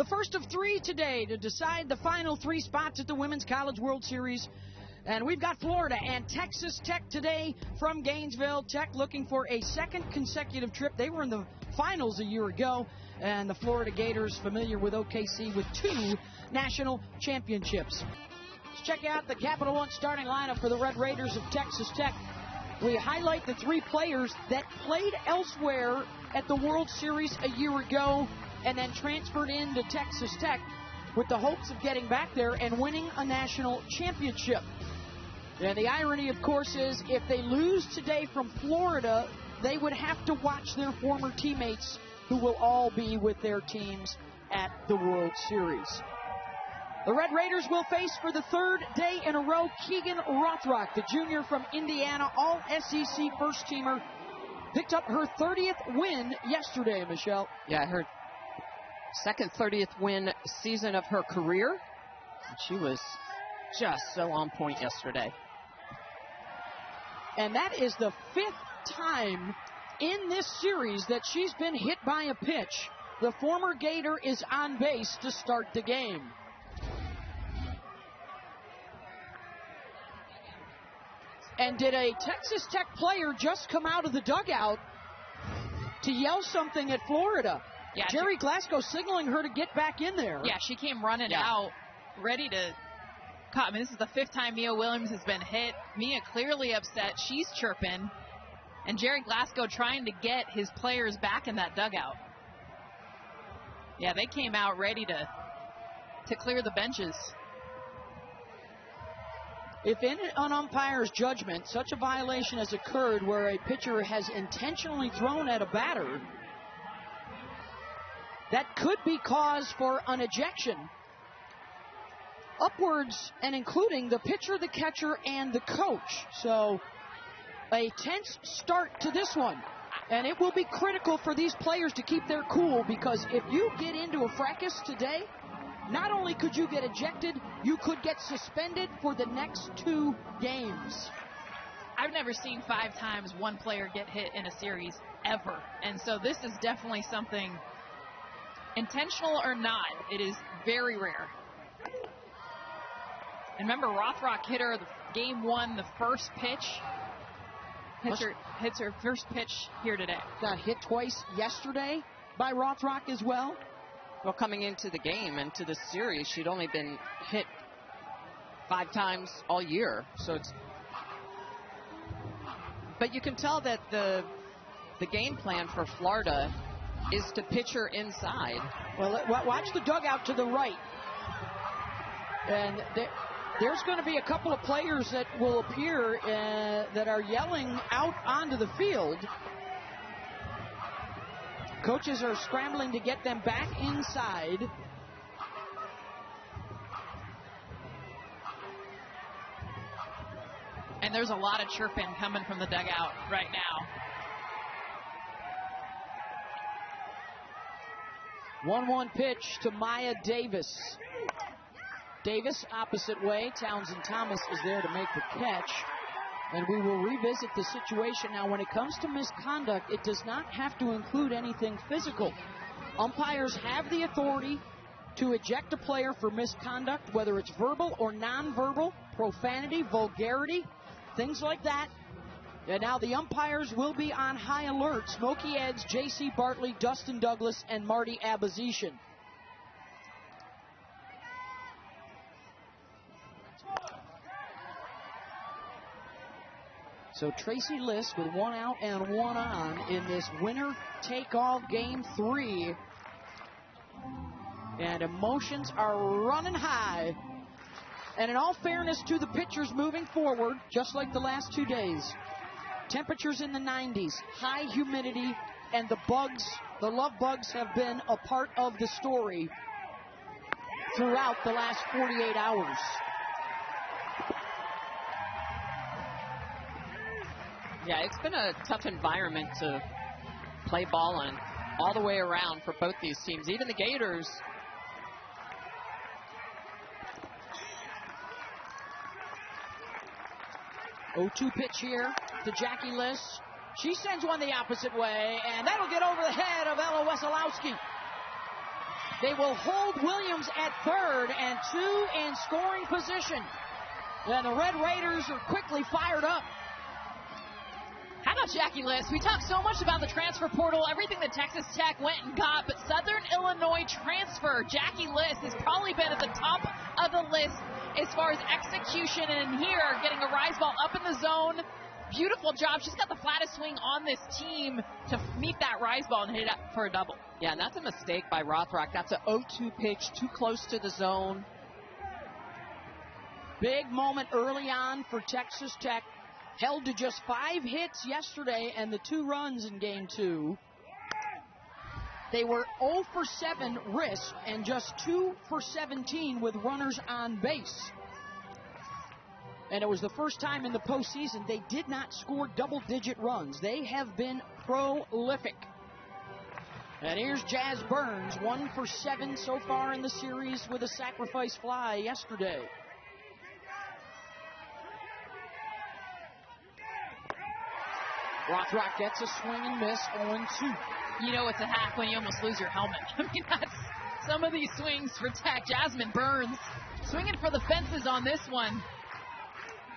first of 3 today to decide the final 3 spots at the Women's College World Series. And we've got Florida and Texas Tech today from Gainesville. Tech looking for a second consecutive trip. They were in the finals a year ago. And the Florida Gators, familiar with OKC, with 2 national championships. Let's check out the Capital One starting lineup for the Red Raiders of Texas Tech. We highlight the 3 players that played elsewhere at the World Series a year ago and then transferred into Texas Tech with the hopes of getting back there and winning a national championship. And the irony, of course, is if they lose today from Florida, they would have to watch their former teammates who will all be with their teams at the World Series. The Red Raiders will face for the 3rd day in a row Keegan Rothrock, the junior from Indiana, all-SEC first-teamer. Picked up her 30th win yesterday, Michelle. Yeah, her second 30th win season of her career. She was just so on point yesterday. And that is the 5th time in this series that she's been hit by a pitch. The former Gator is on base to start the game. And did a Texas Tech player just come out of the dugout to yell something at Florida? Yeah, Jerry Glasgow signaling her to get back in there. Yeah, she came running out, ready to cut. I mean, this is the 5th time Mia Williams has been hit. Mia clearly upset. She's chirping. And Jerry Glasgow trying to get his players back in that dugout. Yeah, they came out ready to clear the benches. If in an umpire's judgment such a violation has occurred where a pitcher has intentionally thrown at a batter, that could be cause for an ejection. Upwards and including the pitcher, the catcher, and the coach. So a tense start to this one. And it will be critical for these players to keep their cool, because if you get into a fracas today, not only could you get ejected, you could get suspended for the next 2 games. I've never seen 5 times one player get hit in a series, ever. And so this is definitely something, intentional or not, it is very rare. And remember, Rothrock hit her game 1, the first pitch. Hits her first pitch here today. Got hit twice yesterday by Rothrock as well. Well, coming into the game, into the series, she'd only been hit 5 times all year. So it's, but you can tell that the game plan for Florida is to pitch her inside. Well, watch the dugout to the right. And there's going to be a couple of players that will appear that are yelling out onto the field. Coaches are scrambling to get them back inside. And there's a lot of chirping coming from the dugout right now. 1-1 pitch to Maya Davis. Davis opposite way. Townsend Thomas is there to make the catch. And we will revisit the situation. Now, when it comes to misconduct, it does not have to include anything physical. Umpires have the authority to eject a player for misconduct, whether it's verbal or nonverbal, profanity, vulgarity, things like that. And now the umpires will be on high alert. Smokey Eds, J.C. Bartley, Dustin Douglas, and Marty Abazishan. So Tracy Liss with 1 out and 1 on in this winner-take-all game 3. And emotions are running high. And in all fairness to the pitchers moving forward, just like the last 2 days, temperatures in the 90s, high humidity, and the bugs, the love bugs, have been a part of the story throughout the last 48 hours. Yeah, it's been a tough environment to play ball in all the way around for both these teams. Even the Gators. Oh-2 pitch here to Jackie Liss. She sends one the opposite way, and that'll get over the head of Ella Wesolowski. They will hold Williams at third and 2 in scoring position. And the Red Raiders are quickly fired up. How about Jackie List? We talked so much about the transfer portal, everything that Texas Tech went and got, but Southern Illinois transfer Jackie List has probably been at the top of the list as far as execution, and here, getting a rise ball up in the zone. Beautiful job. She's got the flattest swing on this team to meet that rise ball and hit it up for a double. Yeah, and that's a mistake by Rothrock. That's an 0-2 pitch, too close to the zone. Big moment early on for Texas Tech. Held to just 5 hits yesterday and the 2 runs in game 2. They were 0 for 7 risk and just 2 for 17 with runners on base. And it was the first time in the postseason they did not score double-digit runs. They have been prolific. And here's Jazz Burns, 1 for 7 so far in the series with a sacrifice fly yesterday. Rothrock gets a swing and miss, 0-2. You know it's a hack when you almost lose your helmet. I mean, that's some of these swings for Tech. Jasmine Burns swinging for the fences on this one.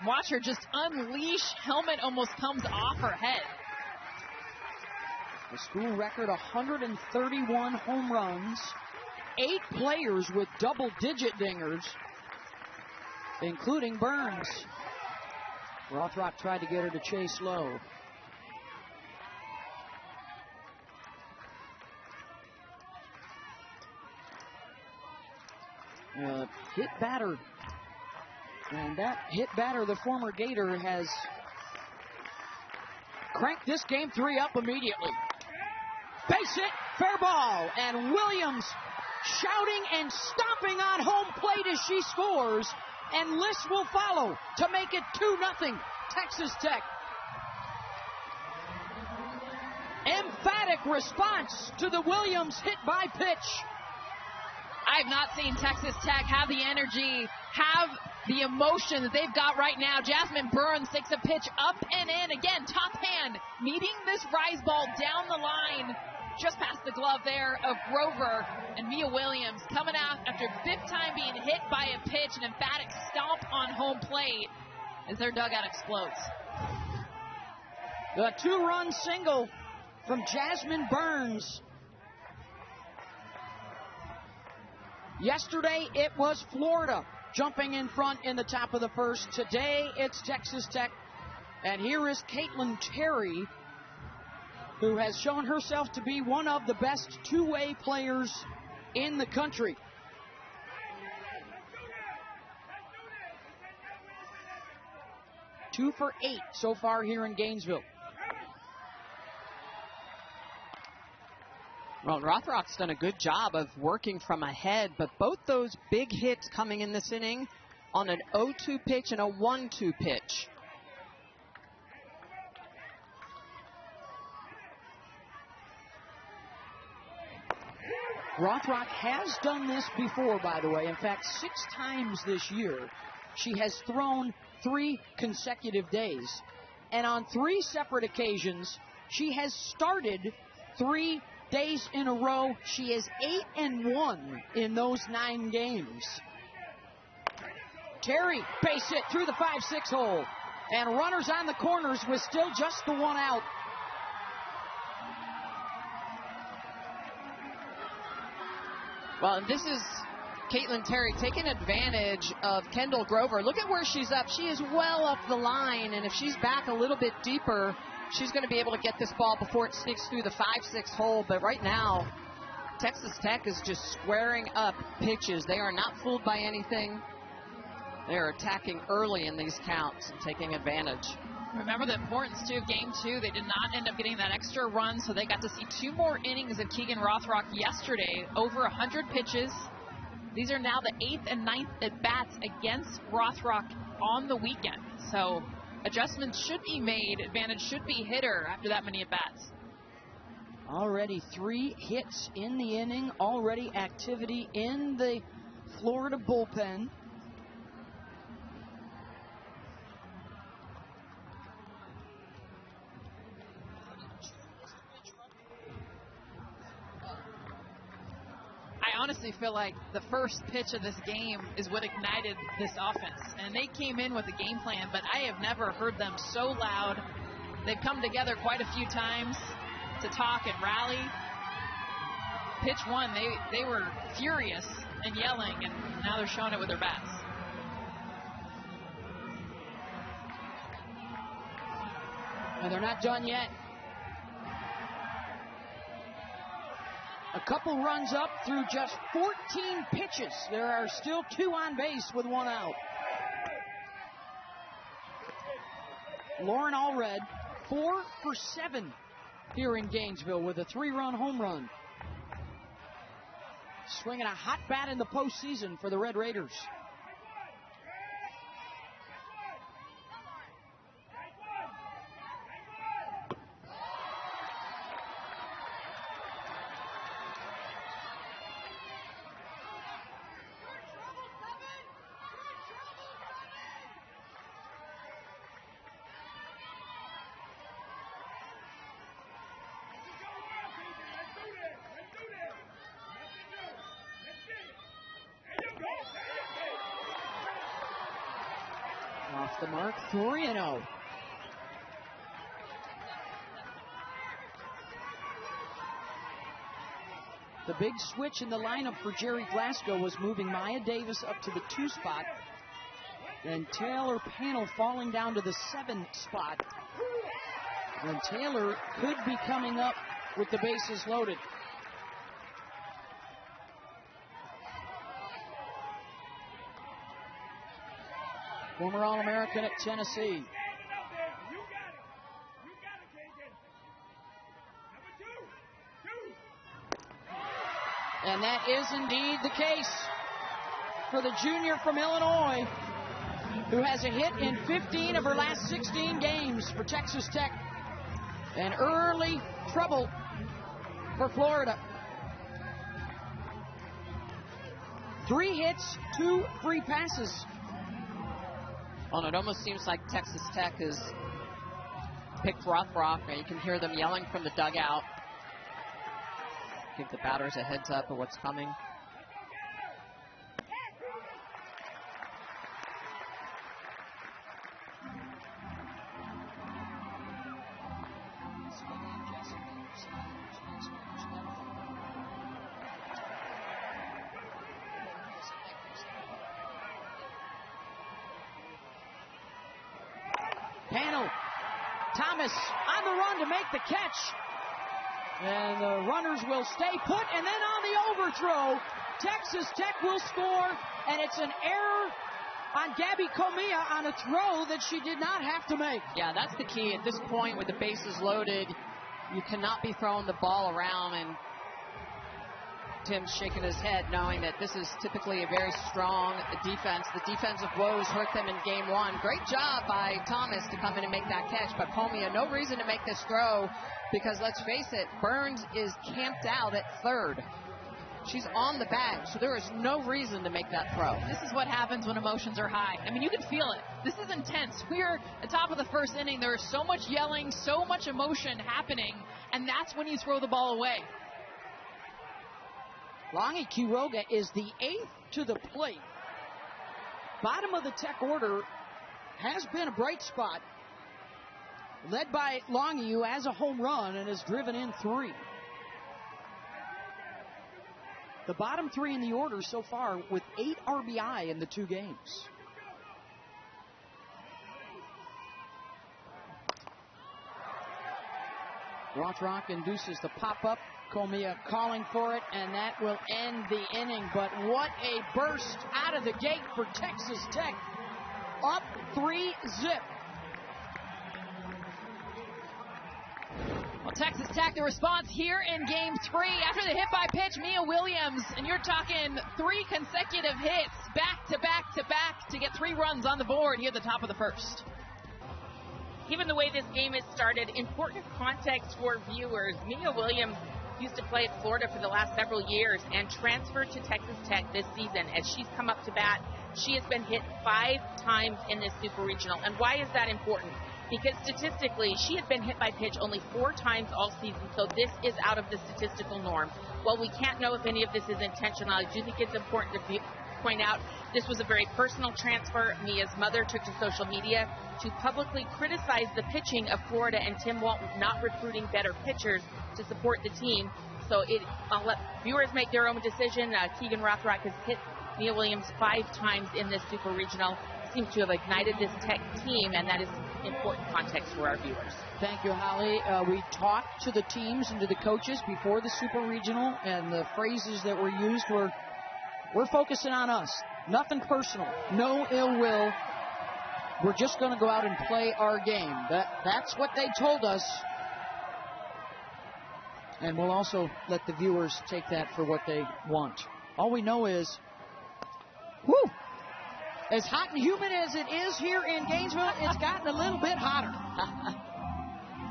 Watch her just unleash. Helmet almost comes off her head. The school record, 131 home runs. 8 players with double-digit dingers, including Burns. Rothrock tried to get her to chase low. Hit batter. And that hit batter, the former Gator, has cranked this game 3 up immediately. Base hit, fair ball, and Williams shouting and stomping on home plate as she scores, and List will follow to make it 2-0 Texas Tech. Emphatic response to the Williams hit by pitch. I have not seen Texas Tech have the energy, have the emotion that they've got right now. Jasmine Burns takes a pitch up and in. Again, top hand, meeting this rise ball down the line, just past the glove there of Grover, and Mia Williams coming out after 5th time being hit by a pitch, an emphatic stomp on home plate as their dugout explodes. The 2-run single from Jasmine Burns. Yesterday, it was Florida jumping in front in the top of the first. Today, it's Texas Tech. And here is Caitlin Terry, who has shown herself to be one of the best two-way players in the country. Two for 8 so far here in Gainesville. Well, Rothrock's done a good job of working from ahead, but both those big hits coming in this inning on an 0-2 pitch and a 1-2 pitch. Rothrock has done this before, by the way. In fact, 6 times this year, she has thrown 3 consecutive days. And on 3 separate occasions, she has started 3 days in a row. She is 8-1 in those 9 games. Terry, base hit through the 5-6 hole. And runners on the corners with still just the 1 out. Well, this is Caitlin Terry taking advantage of Kendall Grover. Look at where she's up. She is well up the line, and if she's back a little bit deeper, she's going to be able to get this ball before it sneaks through the 5-6 hole. But right now, Texas Tech is just squaring up pitches. They are not fooled by anything. They are attacking early in these counts and taking advantage. Remember the importance, too, of Game 2. They did not end up getting that extra run, so they got to see 2 more innings of Keegan Rothrock yesterday, over 100 pitches. These are now the 8th and 9th at-bats against Rothrock on the weekend. So adjustments should be made. Advantage should be hitter after that many at-bats. Already 3 hits in the inning. Already activity in the Florida bullpen. honestly feel like the first pitch of this game is what ignited this offense. And they came in with a game plan, but I have never heard them so loud. They've come together quite a few times to talk and rally. Pitch one, they were furious and yelling, and now they're showing it with their bats. And they're not done yet. A couple runs up through just 14 pitches. There are still 2 on base with 1 out. Lauren Allred, 4 for 7 here in Gainesville with a 3-run home run. Swinging a hot bat in the postseason for the Red Raiders. Off the mark, 3-0. The big switch in the lineup for Jerry Glasgow was moving Maya Davis up to the 2 spot and Taylor Panel falling down to the 7 spot. And Taylor could be coming up with the bases loaded. Former All-American at Tennessee. And that is indeed the case for the junior from Illinois, who has a hit in 15 of her last 16 games for Texas Tech. And early trouble for Florida. 3 hits, 2 free passes. Well, it almost seems like Texas Tech has picked Rothrock. You can hear them yelling from the dugout. Give the batters a heads up of what's coming. Panel. Thomas on the run to make the catch. And the runners will stay put. And then on the overthrow, Texas Tech will score. And it's an error on Gabby Comia on a throw that she did not have to make. Yeah, that's the key. At this point, with the bases loaded, you cannot be throwing the ball around. And Tim's shaking his head, knowing that this is typically a very strong defense. The defensive woes hurt them in game 1. Great job by Thomas to come in and make that catch, but Comia, no reason to make this throw, because let's face it, Burns is camped out at third. She's on the bag, so there is no reason to make that throw. This is what happens when emotions are high. I mean, you can feel it. This is intense. We're at the top of the first inning. There is so much yelling, so much emotion happening, and that's when you throw the ball away. Lonnie Quiroga is the 8th to the plate. Bottom of the Tech order has been a bright spot, led by Lonnie, who has a home run and has driven in 3. The bottom 3 in the order so far with 8 RBI in the 2 games. Rothrock induces the pop-up. Comia calling for it, and that will end the inning. But what a burst out of the gate for Texas Tech. Up 3-0. Well, Texas Tech, the response here in game 3 after the hit by pitch, Mia Williams, and you're talking 3 consecutive hits back to back to back to get 3 runs on the board here at the top of the first. Given the way this game has started, important context for viewers. Mia Williams used to play at Florida for the last several years and transferred to Texas Tech this season. As she's come up to bat, she has been hit 5 times in this Super Regional. And why is that important? because statistically, she had been hit by pitch only 4 times all season, so this is out of the statistical norm. While we can't know if any of this is intentional, I do think it's important to point out this was a very personal transfer. Mia's mother took to social media to publicly criticize the pitching of Florida and Tim Walton not recruiting better pitchers to support the team. So I'll let viewers make their own decision. Keegan Rothrock has hit Mia Williams 5 times in this Super Regional. Seems to have ignited this Tech team, and that is important context for our viewers. Thank you, Holly. We talked to the teams and to the coaches before the Super Regional, and the phrases that were used were, we're focusing on us. Nothing personal. No ill will. We're just going to go out and play our game. That's what they told us. And we'll also let the viewers take that for what they want. All we know is, whoo, as hot and humid as it is here in Gainesville, it's gotten a little bit hotter.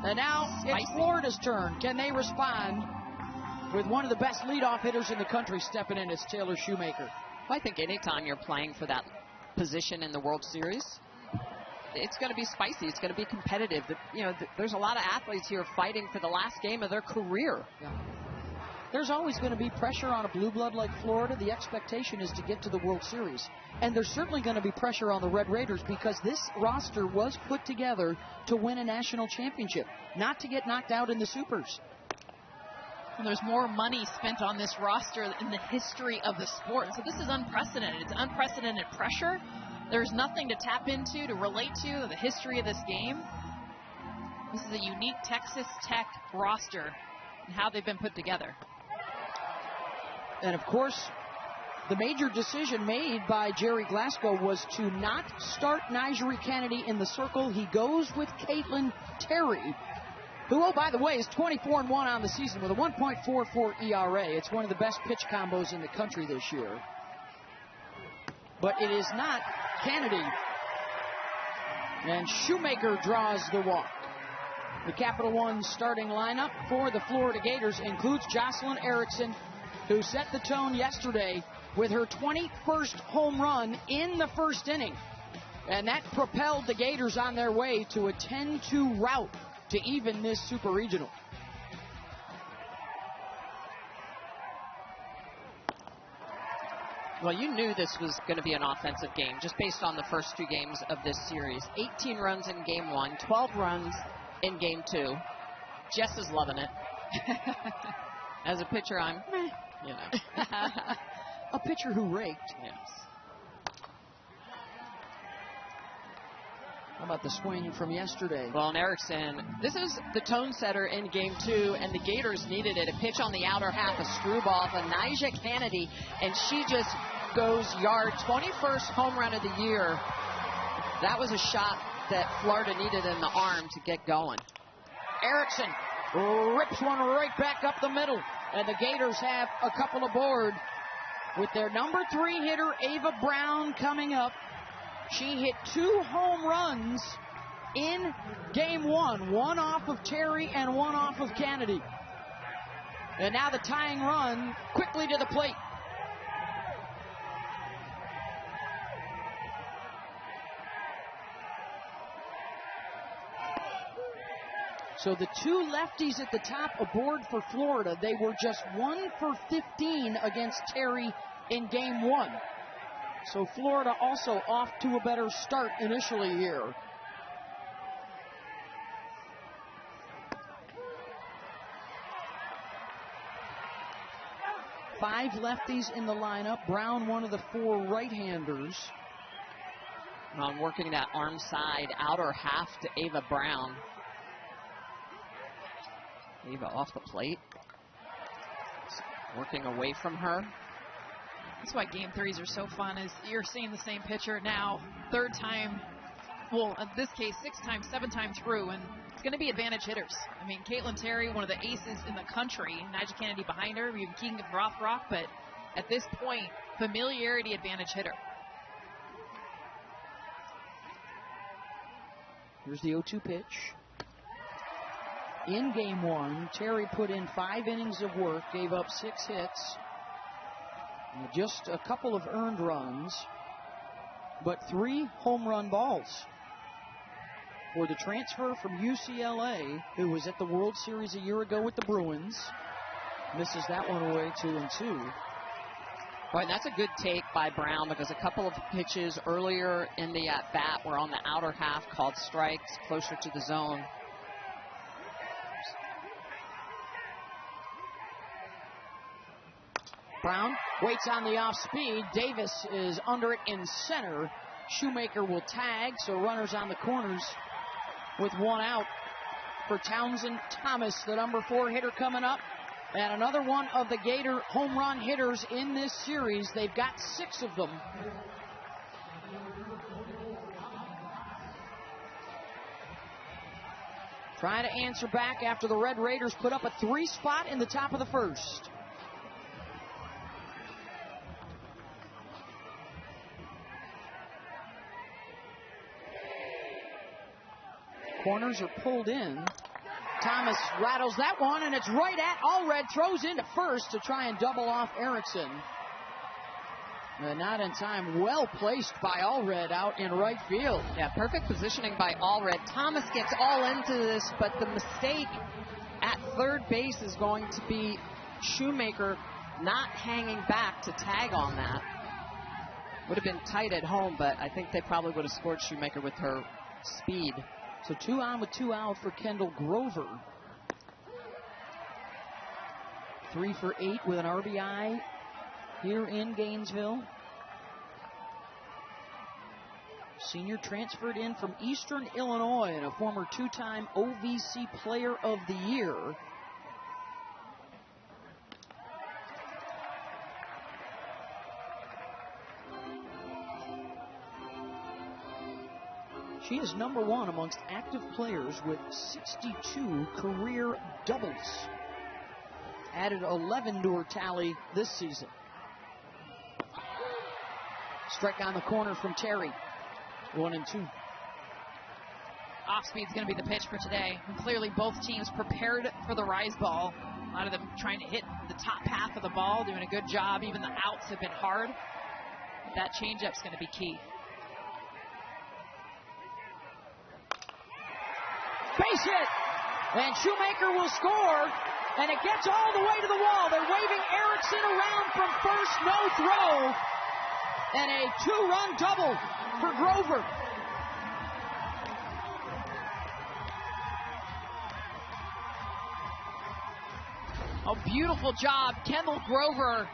And now it's Florida's turn. Can they respond with one of the best leadoff hitters in the country stepping in? It's Taylor Shoemaker. Well, I think anytime you're playing for that position in the World Series, it's going to be spicy. It's going to be competitive. There's a lot of athletes here fighting for the last game of their career. Yeah. There's always going to be pressure on a blue blood like Florida. The expectation is to get to the World Series. And there's certainly going to be pressure on the Red Raiders because this roster was put together to win a national championship, not to get knocked out in the Supers. And there's more money spent on this roster in the history of the sport. So this is unprecedented. It's unprecedented pressure. There's nothing to tap into, to relate to the history of this game. This is a unique Texas Tech roster and how they've been put together. And, of course, the major decision made by Jerry Glasgow was to not start Nigeri Kennedy in the circle. He goes with Caitlin Terry, who, oh, by the way, is 24-1 on the season with a 1.44 ERA. It's one of the best pitch combos in the country this year. But it is not Kennedy. And Shoemaker draws the walk. The Capital One starting lineup for the Florida Gators includes Jocelyn Erickson, who set the tone yesterday with her 21st home run in the first inning. And that propelled the Gators on their way to a 10-2 rout to even this Super Regional. Well, you knew this was going to be an offensive game just based on the first 2 games of this series. 18 runs in game 1, 12 runs in game 2. Jess is loving it. As a pitcher, I'm, A pitcher who raked. Yes. How about the swing from yesterday? Well, and Erickson, this is the tone setter in game 2, and the Gators needed it. A pitch on the outer half, a screwball for Nigeri Kennedy, and she just goes yard. 21st home run of the year. That was a shot that Florida needed in the arm to get going. Erickson rips one right back up the middle, and the Gators have a couple aboard with their number 3 hitter, Ava Brown, coming up. She hit 2 home runs in game 1, one off of Terry and one off of Kennedy. And now the tying run quickly to the plate. So the 2 lefties at the top aboard for Florida. They were just 1 for 15 against Terry in game 1. So Florida also off to a better start initially here. Five lefties in the lineup. Brown, one of the 4 right-handers. On working that arm side outer half to Ava Brown. Ava off the plate. Working away from her. That's why game 3s are so fun, is you're seeing the same pitcher now, 3rd time, well, in this case, 6th time, 7th time through, and it's going to be advantage hitters. I mean, Caitlin Terry, one of the aces in the country, Nigeri Kennedy behind her, you can Keegan Rothrock, but at this point, familiarity advantage hitter. Here's the 0-2 pitch. In game 1, Terry put in 5 innings of work, gave up 6 hits. Just a couple of earned runs, but 3 home run balls. for the transfer from UCLA, who was at the World Series a year ago with the Bruins. Misses that one away, 2-2. Right, that's a good take by Brown because a couple of pitches earlier in the at-bat were on the outer half called strikes, closer to the zone. Brown waits on the off speed. Davis is under it in center. Shoemaker will tag, so runners on the corners with one out for Townsend Thomas, the number 4 hitter coming up. And another one of the Gator home run hitters in this series. They've got 6 of them. Trying to answer back after the Red Raiders put up a 3 spot in the top of the first. Corners are pulled in. Thomas rattles that one, and it's right at Allred. Throws into first to try and double off Erickson. Not in time. Well placed by Allred out in right field. Yeah, perfect positioning by Allred. Thomas gets all into this, but the mistake at third base is going to be Shoemaker not hanging back to tag on that. Would have been tight at home, but I think they probably would have scored Shoemaker with her speed. So 2 on with 2 out for Kendall Grover. 3 for 8 with an RBI here in Gainesville. Senior transferred in from Eastern Illinois and a former 2-time OVC Player of the Year. She is number 1 amongst active players with 62 career doubles. Added 11 to her tally this season. Strike on the corner from Terry. 1-2. Off speed's going to be the pitch for today. And clearly both teams prepared for the rise ball. A lot of them trying to hit the top half of the ball, doing a good job. Even the outs have been hard. But that changeup's going to be key. Base hit, and Shoemaker will score, and it gets all the way to the wall. They're waving Erickson around from first, no throw, and a 2-run double for Grover. A beautiful job, Kendall Grover,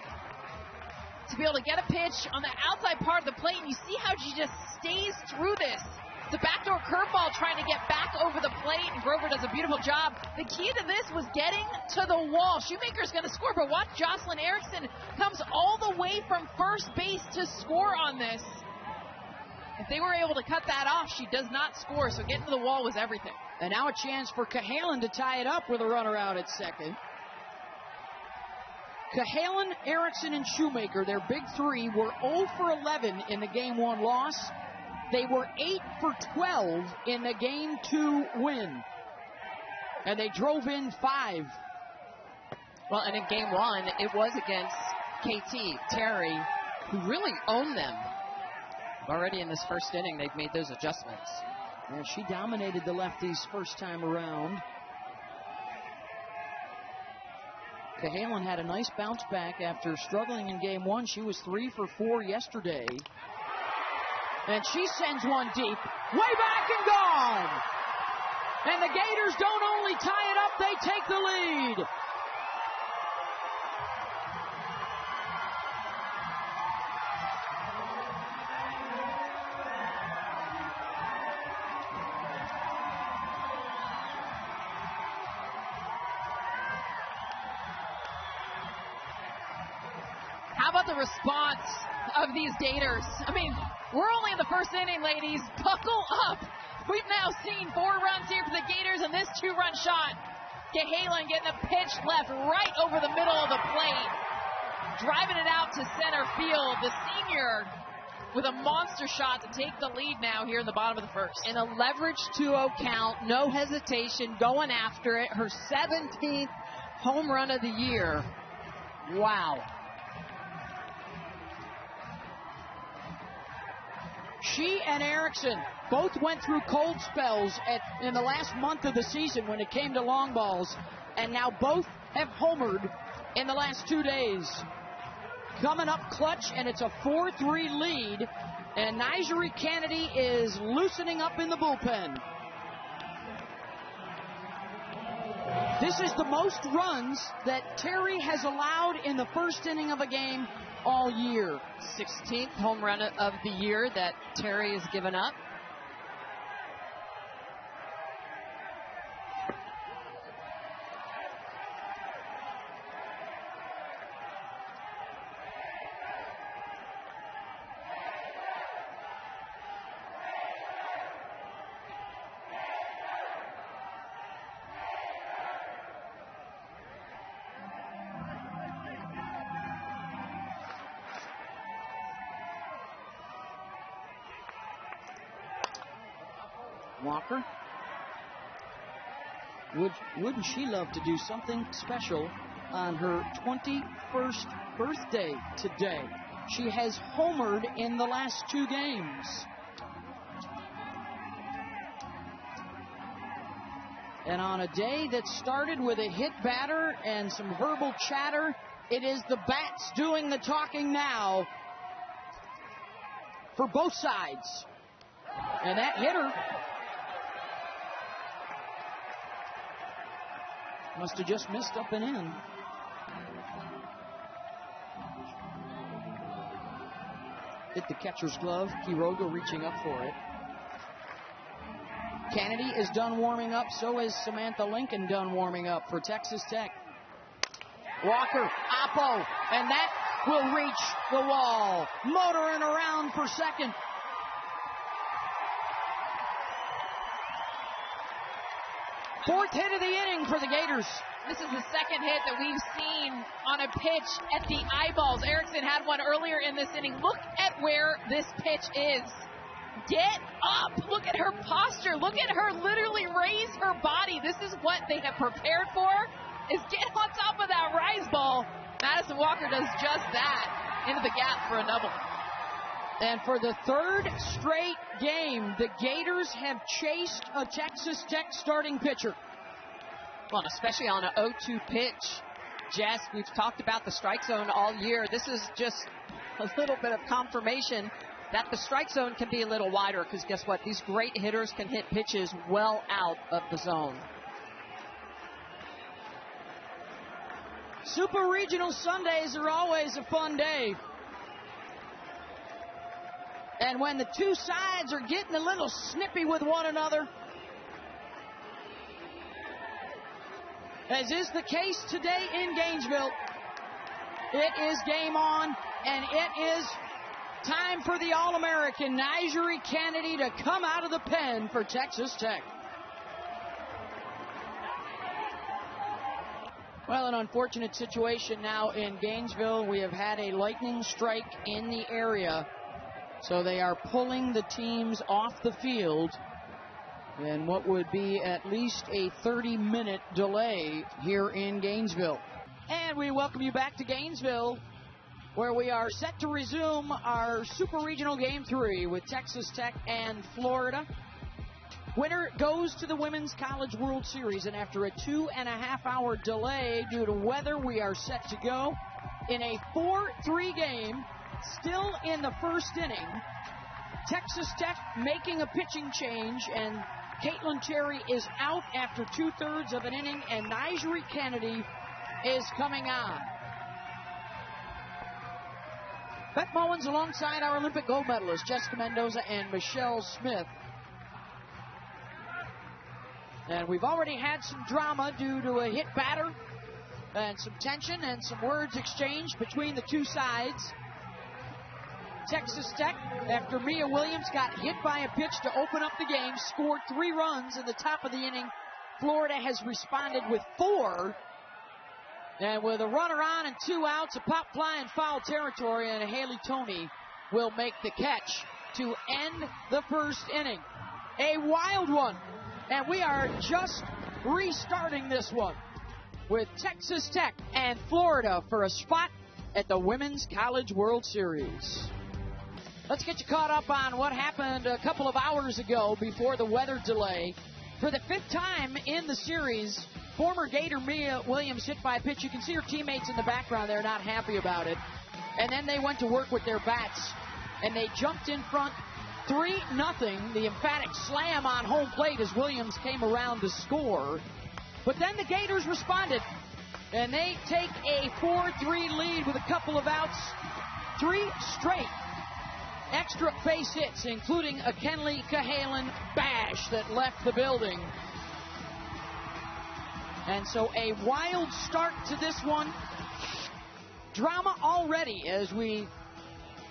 to be able to get a pitch on the outside part of the plate, and you see how she just stays through this. It's a backdoor curveball trying to get back over the plate, and Grover does a beautiful job. The key to this was getting to the wall. Shoemaker's going to score, but watch Jocelyn Erickson comes all the way from first base to score on this. If they were able to cut that off, she does not score, so getting to the wall was everything. And now a chance for Cahalan to tie it up with a runner out at second. Cahalan, Erickson, and Shoemaker, their big 3, were 0 for 11 in the Game 1 loss. They were 8 for 12 in the Game 2 win. And they drove in 5. Well, and in Game 1, it was against KT, Terry, who really owned them. Already in this first inning, they've made those adjustments. Yeah, she dominated the lefties first time around. Cahalan had a nice bounce back after struggling in Game 1. She was 3 for 4 yesterday. And she sends one deep, way back and gone. And the Gators don't only tie it up, they take the lead. How about the response of these Gators? I mean, we're only in the first inning, ladies. Buckle up. We've now seen 4 runs here for the Gators and this 2-run shot. Cahalan getting a pitch left right over the middle of the plate. Driving it out to center field. The senior with a monster shot to take the lead now here in the bottom of the first. In a leverage 2-0 count, no hesitation, going after it. Her 17th home run of the year. Wow. She and Erickson both went through cold spells in the last month of the season when it came to long balls, and now both have homered in the last 2 days. Coming up clutch, and it's a 4-3 lead, and Nigeri Kennedy is loosening up in the bullpen. This is the most runs that Terry has allowed in the first inning of a game all year. 16th home run of the year that Terry has given up. Walker. Wouldn't she love to do something special on her 21st birthday today? She has homered in the last 2 games. And on a day that started with a hit batter and some verbal chatter, it is the bats doing the talking now for both sides. And that hitter must have just missed up and in. Hit the catcher's glove. Quiroga reaching up for it. Kennedy is done warming up. So is Samantha Lincoln done warming up for Texas Tech. Walker, Oppo, and that will reach the wall. Motoring around for second. Fourth hit of the inning for the Gators. This is the second hit that we've seen on a pitch at the eyeballs. Erickson had one earlier in this inning. Look at where this pitch is. Get up. Look at her posture. Look at her literally raise her body. This is what they have prepared for, is get on top of that rise ball. Madison Walker does just that. Into the gap for a double. And for the third straight game, the Gators have chased a Texas Tech starting pitcher. Well, especially on an 0-2 pitch. Jess, we've talked about the strike zone all year. This is just a little bit of confirmation that the strike zone can be a little wider, because guess what? These great hitters can hit pitches well out of the zone. Super Regional Sundays are always a fun day. And when the two sides are getting a little snippy with one another, as is the case today in Gainesville, it is game on, and it is time for the All-American Nigeri Kennedy to come out of the pen for Texas Tech. Well, an unfortunate situation now in Gainesville. We have had a lightning strike in the area. So they are pulling the teams off the field in what would be at least a 30-minute delay here in Gainesville. And we welcome you back to Gainesville, where we are set to resume our Super Regional Game 3 with Texas Tech and Florida. Winner goes to the Women's College World Series, and after a 2.5-hour delay due to weather, we are set to go in a 4-3 game. Still in the first inning, Texas Tech making a pitching change, and Caitlin Terry is out after 2/3 of an inning, and Nigeri Kennedy is coming on. Beth Mullins alongside our Olympic gold medalists, Jessica Mendoza and Michelle Smith. And we've already had some drama due to a hit batter and some tension and some words exchanged between the two sides. Texas Tech, after Mia Williams got hit by a pitch to open up the game, scored 3 runs in the top of the inning. Florida has responded with 4. And with a runner on and 2 outs, a pop fly in foul territory, and Haley Toney will make the catch to end the first inning. A wild one. And we are just restarting this one with Texas Tech and Florida for a spot at the Women's College World Series. Let's get you caught up on what happened a couple of hours ago before the weather delay. For the 5th time in the series, former Gator Mia Williams hit by a pitch. You can see her teammates in the background. They're not happy about it. And then they went to work with their bats, and they jumped in front 3-0. The emphatic slam on home plate as Williams came around to score. But then the Gators responded, and they take a 4-3 lead with a couple of outs. 3 straight extra base hits, including a Kenley Cahalan bash that left the building. And so a wild start to this one. Drama already as we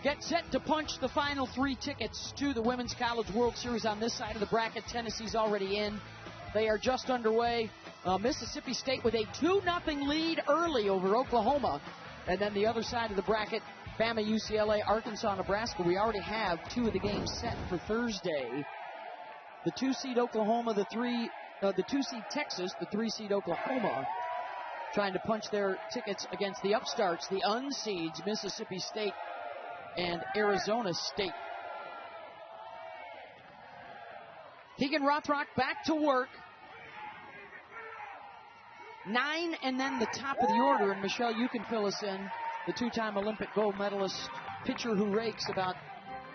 get set to punch the final 3 tickets to the Women's College World Series on this side of the bracket. Tennessee's already in. They are just underway. Mississippi State with a 2-0 lead early over Oklahoma. And then the other side of the bracket, Bama, UCLA, Arkansas, Nebraska. We already have 2 of the games set for Thursday. The 2-seed Oklahoma, the 2-seed Texas, the 3-seed Oklahoma, trying to punch their tickets against the upstarts, the unseeds, Mississippi State and Arizona State. Keegan Rothrock back to work. 9 and then the top of the order, and Michelle, you can fill us in. The 2-time Olympic gold medalist pitcher who rakes about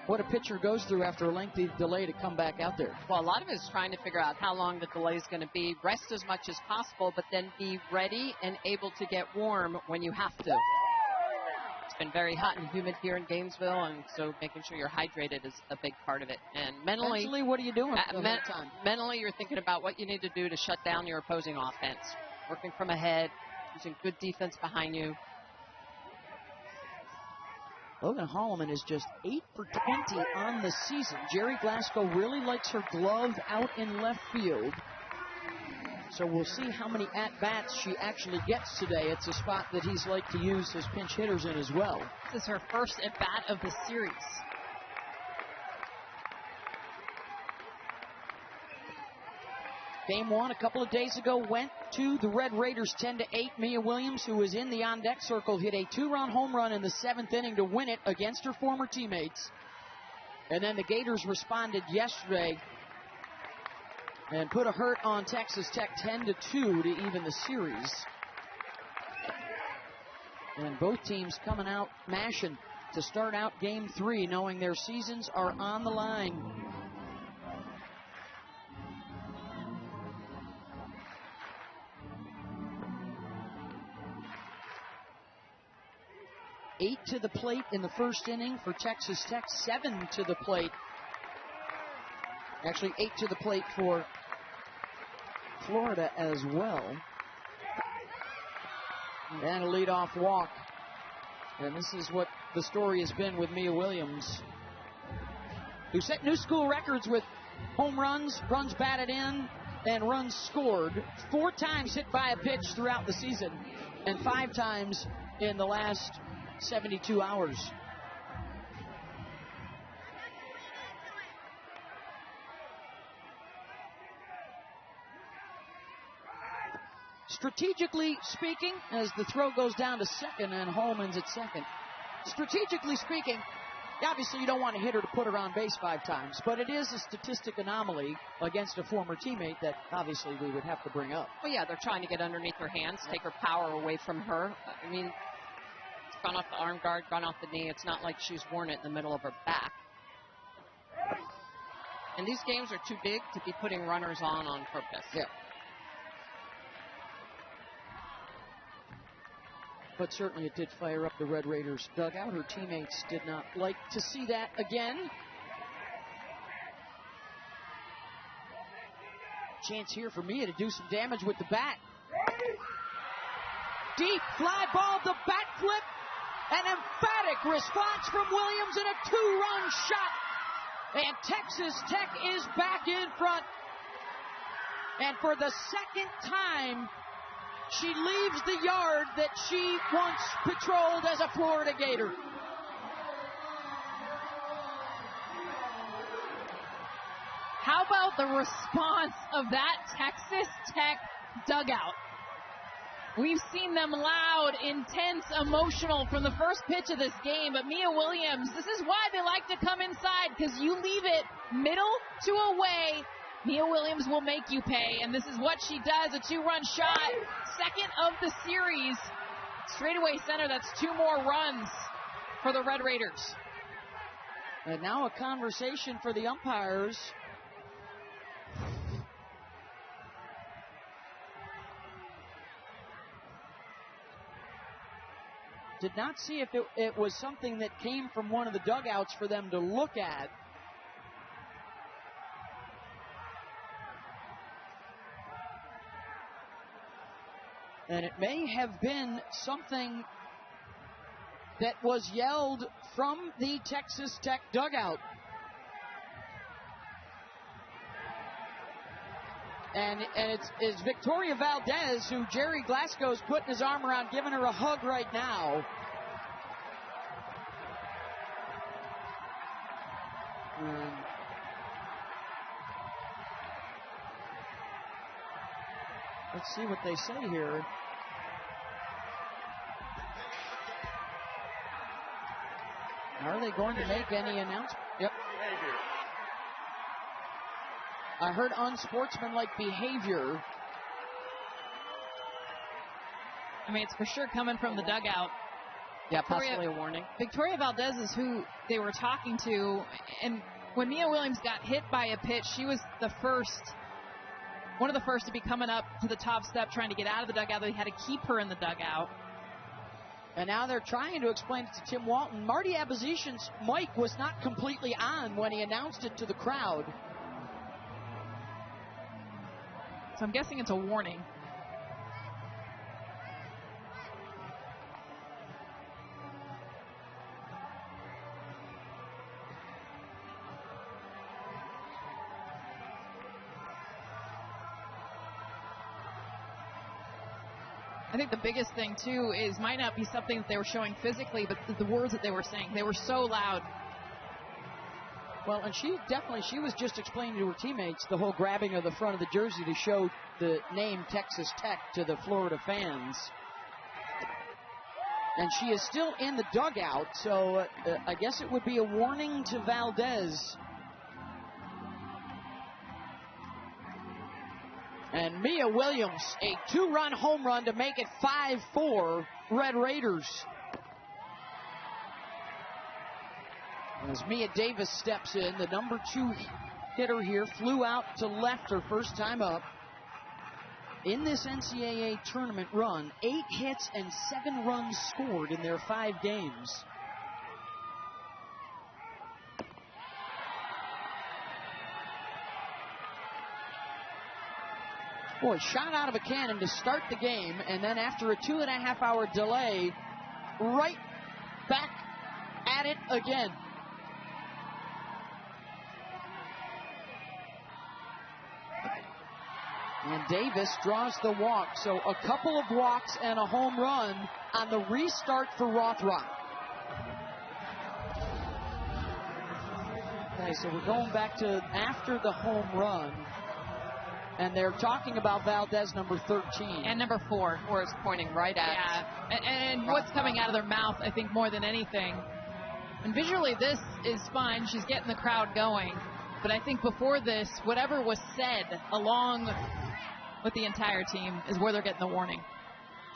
what a pitcher goes through after a lengthy delay to come back out there. Well, a lot of it is trying to figure out how long the delay is going to be, rest as much as possible, but then be ready and able to get warm when you have to. It's been very hot and humid here in Gainesville, and so making sure you're hydrated is a big part of it. And mentally, what are you doing at that time? Mentally, you're thinking about what you need to do to shut down your opposing offense. Working from ahead, using good defense behind you. Logan Holloman is just 8 for 20 on the season. Jerry Glasgow really likes her glove out in left field. So we'll see how many at-bats she actually gets today. It's a spot that he's like to use his pinch hitters in as well. This is her first at-bat of the series. Game 1 a couple of days ago went to the Red Raiders 10-8. Mia Williams, who was in the on-deck circle, hit a 2-run home run in the 7th inning to win it against her former teammates. And then the Gators responded yesterday and put a hurt on Texas Tech 10-2 to even the series. And both teams coming out mashing to start out Game 3, knowing their seasons are on the line. Eight to the plate in the first inning for Texas Tech, 7 to the plate. Actually, 8 to the plate for Florida as well. And a leadoff walk. And this is what the story has been with Mia Williams, who set new school records with home runs, runs batted in, and runs scored. 4 times hit by a pitch throughout the season, and 5 times in the last 72 hours. Strategically speaking, as the throw goes down to second and Holman's at second. Strategically speaking, obviously you don't want a hitter to put her on base 5 times, but it is a statistic anomaly against a former teammate that obviously we would have to bring up. Well, yeah, they're trying to get underneath her hands, take her power away from her. I mean, gone off the arm guard, gone off the knee. It's not like she's worn it in the middle of her back. And these games are too big to be putting runners on purpose. Yeah. But certainly it did fire up the Red Raiders dugout. Her teammates did not like to see that again. Chance here for Mia to do some damage with the bat. Deep fly ball, the bat flip. An emphatic response from Williams and a 2-run shot. And Texas Tech is back in front. And for the second time, she leaves the yard that she once patrolled as a Florida Gator. How about the response of that Texas Tech dugout? We've seen them loud, intense, emotional from the first pitch of this game, but Mia Williams, this is why they like to come inside because you leave it middle to away. Mia Williams will make you pay, and this is what she does. A 2-run shot, second of the series. Straightaway center, that's 2 more runs for the Red Raiders. And now a conversation for the umpires. Did not see if it was something that came from one of the dugouts for them to look at. And it may have been something that was yelled from the Texas Tech dugout. And it's Victoria Valdez, who Jerry Glasgow's putting his arm around, giving her a hug right now. Let's see what they say here. Are they going to make any announcement? Yep. I heard unsportsmanlike behavior. I mean, it's for sure coming from the dugout. Yeah, possibly a warning. Victoria Valdez is who they were talking to, and when Mia Williams got hit by a pitch, she was one of the first to be coming up to the top step trying to get out of the dugout. They had to keep her in the dugout. And now they're trying to explain it to Tim Walton. Marty Abazishan's mic was not completely on when he announced it to the crowd. So I'm guessing it's a warning. I think the biggest thing, too, is might not be something that they were showing physically, but the words that they were saying. They were so loud. Well, and she was just explaining to her teammates the whole grabbing of the front of the jersey to show the name Texas Tech to the Florida fans. And she is still in the dugout, so I guess it would be a warning to Valdez. And Mia Williams, a 2-run home run to make it 5-4 Red Raiders. As Mia Davis steps in, the number 2 hitter here flew out to left her first time up. In this NCAA tournament run, 8 hits and 7 runs scored in their 5 games. Boy, shot out of a cannon to start the game, and then after a 2.5-hour delay, right back at it again. And Davis draws the walk, so a couple of walks and a home run on the restart for Rothrock. Okay, so we're going back to after the home run. And they're talking about Valdez, number 13. And number 4, where it's pointing right at. Yeah, and what's coming out of their mouth, I think, more than anything. And visually, this is fun. She's getting the crowd going. But I think before this, whatever was said along with the entire team is where they're getting the warning.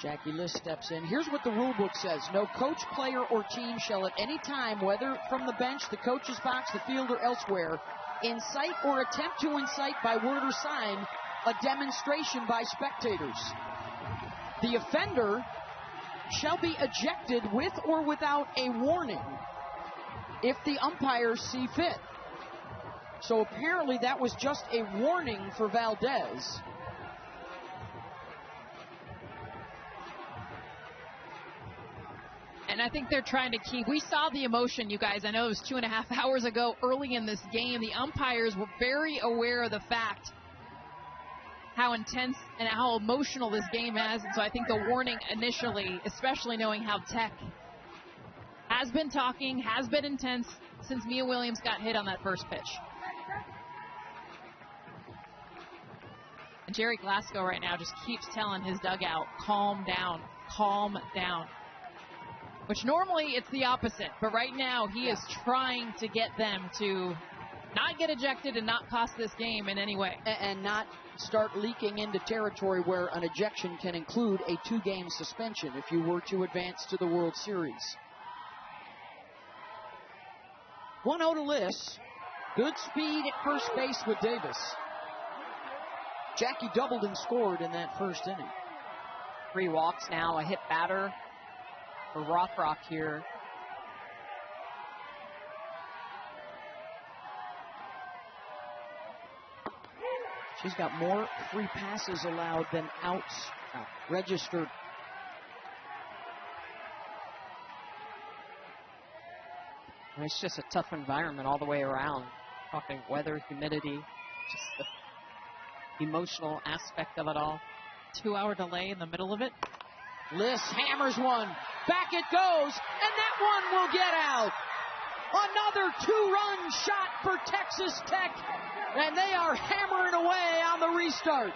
Jackie List steps in. Here's what the rule book says. No coach, player, or team shall at any time, whether from the bench, the coach's box, the field, or elsewhere, incite or attempt to incite by word or sign a demonstration by spectators. The offender shall be ejected with or without a warning if the umpires see fit. So apparently that was just a warning for Valdez. And I think they're trying to keep. We saw the emotion, you guys. I know it was 2.5 hours ago early in this game. The umpires were very aware of the fact how intense and how emotional this game is. And so I think the warning initially, especially knowing how Tech has been talking, has been intense since Mia Williams got hit on that first pitch. And Jerry Glasgow right now just keeps telling his dugout, calm down, calm down. which normally it's the opposite. But right now he is trying to get them to not get ejected and not cost this game in any way. And not start leaking into territory where an ejection can include a 2-game suspension if you were to advance to the World Series. 1-0 to Liss. Good speed at first base with Davis. Jackie doubled and scored in that first inning. 3 walks now, a hit batter for Rothrock here. She's got more free passes allowed than outs registered. And it's just a tough environment all the way around. Talking weather, humidity, just the emotional aspect of it all. 2-hour delay in the middle of it. Liss hammers one. Back it goes, and that one will get out. Another 2-run shot for Texas Tech, and they are hammering away on the restart.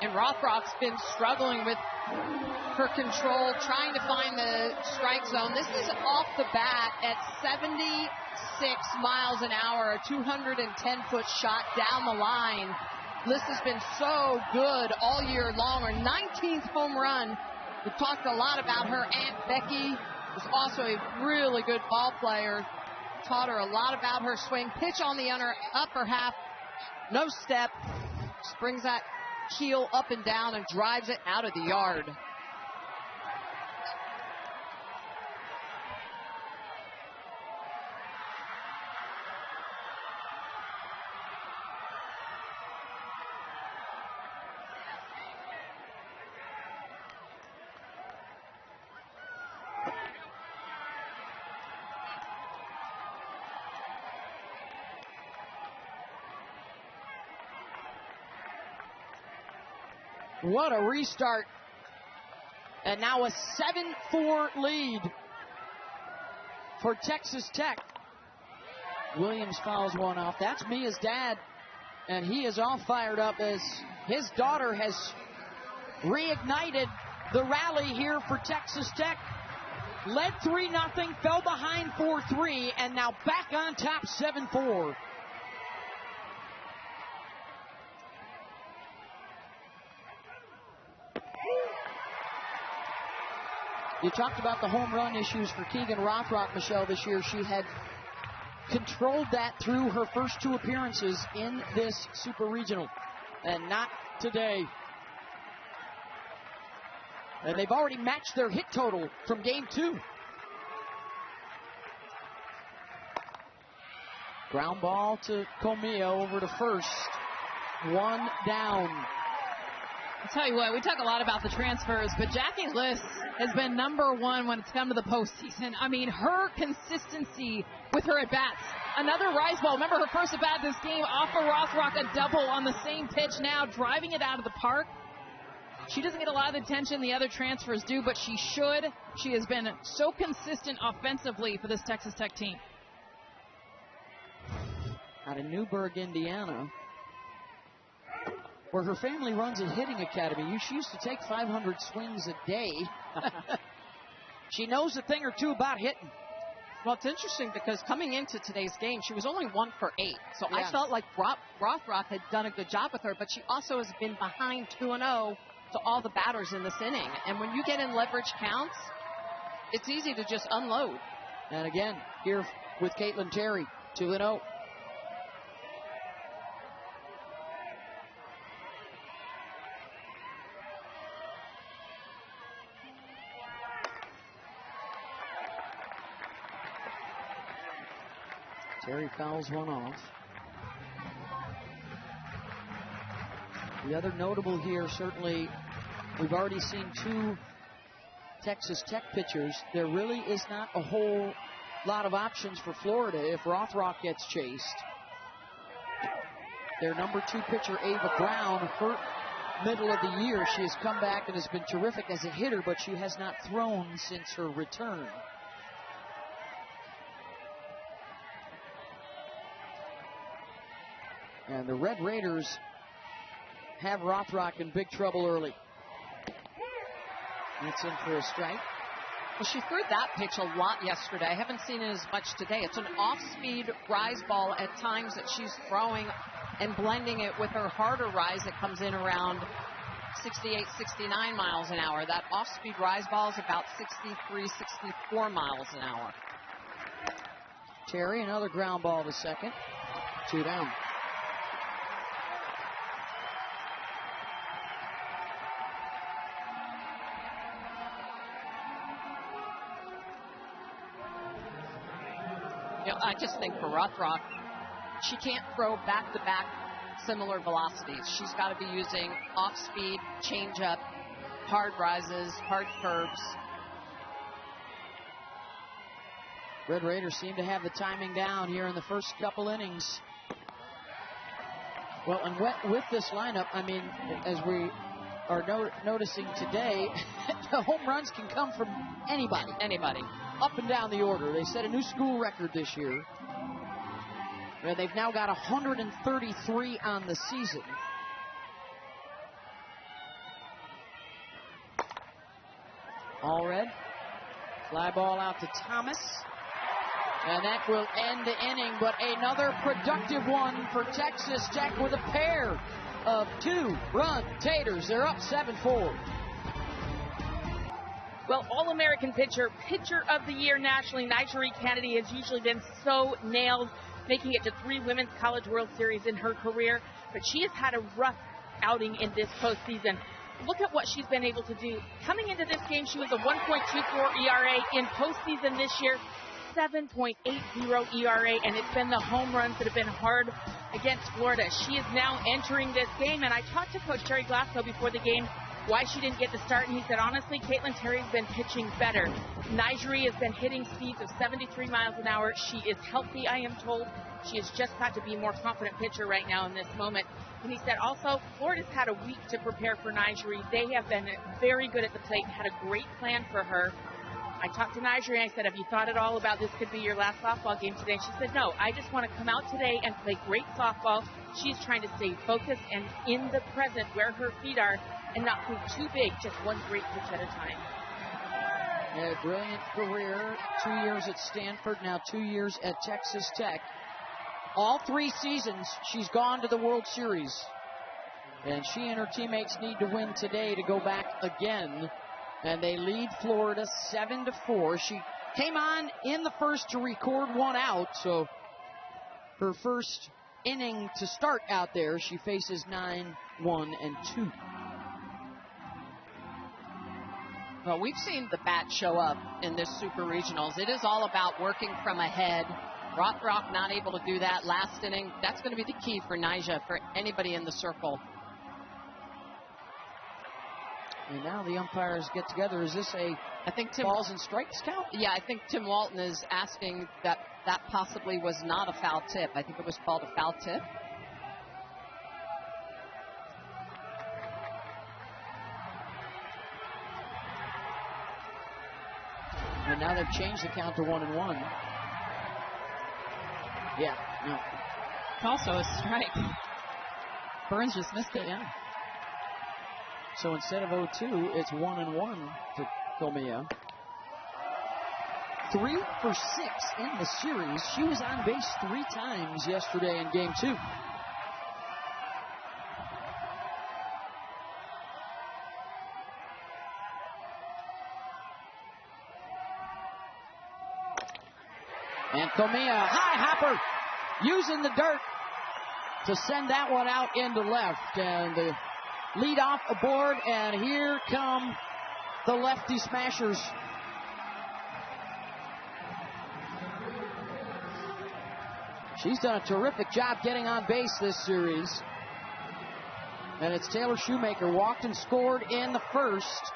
And Rothrock's been struggling with her control, trying to find the strike zone. This is off the bat at 76 miles an hour, a 210-foot shot down the line. Liss has been so good all year long. Her 19th home run. We've talked a lot about her Aunt Becky, who's also a really good ball player. Taught her a lot about her swing. Pitch on the upper half. No step. Just brings that heel up and down and drives it out of the yard. What a restart. And now a 7-4 lead for Texas Tech. Williams fouls one off. That's Mia's dad. And he is all fired up as his daughter has reignited the rally here for Texas Tech. Led 3-0, fell behind 4-3, and now back on top 7-4. You talked about the home run issues for Keegan Rothrock, Michelle, this year. She had controlled that through her first 2 appearances in this Super Regional, and not today. And they've already matched their hit total from Game 2. Ground ball to Comillo over to first. 1 down. I'll tell you what, we talk a lot about the transfers, but Jackie Liss has been #1 when it's come to the postseason. I mean, her consistency with her at-bats. Another rise ball. Remember her first at-bat this game off of Rothrock, a double on the same pitch now, driving it out of the park. She doesn't get a lot of attention the other transfers do, but she should. She has been so consistent offensively for this Texas Tech team. Out of Newburgh, Indiana, where her family runs a hitting academy. She used to take 500 swings a day. She knows a thing or two about hitting. Well, it's interesting because coming into today's game, she was only 1 for 8. So Yeah. I felt like Rothrock had done a good job with her, but she also has been behind 2-0 to all the batters in this inning. And when you get in leverage counts, it's easy to just unload. And again, here with Caitlin Terry, 2-0. Terry fouls one off. The other notable here, certainly, we've already seen 2 Texas Tech pitchers. There really is not a whole lot of options for Florida if Rothrock gets chased. Their #2 pitcher, Ava Brown, hurt middle of the year. She has come back and has been terrific as a hitter, but she has not thrown since her return. And the Red Raiders have Rothrock in big trouble early. That's in for a strike. Well, she threw that pitch a lot yesterday. I haven't seen it as much today. It's an off-speed rise ball at times that she's throwing and blending it with her harder rise that comes in around 68, 69 miles an hour. That off-speed rise ball is about 63, 64 miles an hour. Terry, another ground ball to second. 2 down. You know, I just think for Rothrock, she can't throw back-to-back similar velocities. She's got to be using off-speed, change-up, hard rises, hard curves. Red Raiders seem to have the timing down here in the first couple innings. Well, and with this lineup, I mean, as we are noticing today, the home runs can come from anybody. Anybody. Up and down the order. They set a new school record this year. And they've now got 133 on the season. All red. Fly ball out to Thomas. And that will end the inning, but another productive one for Texas Tech with a pair of 2-run taters. They're up 7-4. Well, All-American pitcher of the year nationally, Nigeri Kennedy has usually been so nailed, making it to 3 Women's College World Series in her career. But she has had a rough outing in this postseason. Look at what she's been able to do. Coming into this game, she was a 1.24 ERA. In postseason this year, 7.80 ERA, and it's been the home runs that have been hard against Florida. She is now entering this game, and I talked to Coach Jerry Glasgow before the game why she didn't get the start, and he said, honestly, Caitlin Terry's been pitching better. Nigeri has been hitting speeds of 73 miles an hour. She is healthy, I am told. She has just got to be a more confident pitcher right now in this moment. And he said also, Florida's had a week to prepare for Nigeri. They have been very good at the plate, had a great plan for her. I talked to Nigeri and I said, have you thought at all about this could be your last softball game today? She said, no, I just want to come out today and play great softball. She's trying to stay focused and in the present where her feet are and not think too big, just one great pitch at a time. A brilliant career, 2 years at Stanford, now 2 years at Texas Tech. All 3 seasons, she's gone to the World Series. And she and her teammates need to win today to go back again. And they lead Florida 7-4. She came on in the first to record 1 out, so her first inning to start out there, she faces 9-1-2. Well, we've seen the bat show up in this Super Regionals. It is all about working from ahead. Rothrock not able to do that last inning. That's going to be the key for Nyjah, for anybody in the circle. And now the umpires get together. Is this a balls and strikes count? Yeah, I think Tim Walton is asking that possibly was not a foul tip. I think it was called a foul tip. And now they've changed the count to 1-1. Yeah, no. It's also a strike. Burns just missed it. Yeah. So instead of 0-2, it's 1-1 to Comia. 3 for 6 in the series. She was on base 3 times yesterday in Game 2. And Comia, high hopper, using the dirt to send that one out into left. And the lead off aboard, and here come the lefty smashers. She's done a terrific job getting on base this series. And it's Taylor Shoemaker, walked and scored in the first.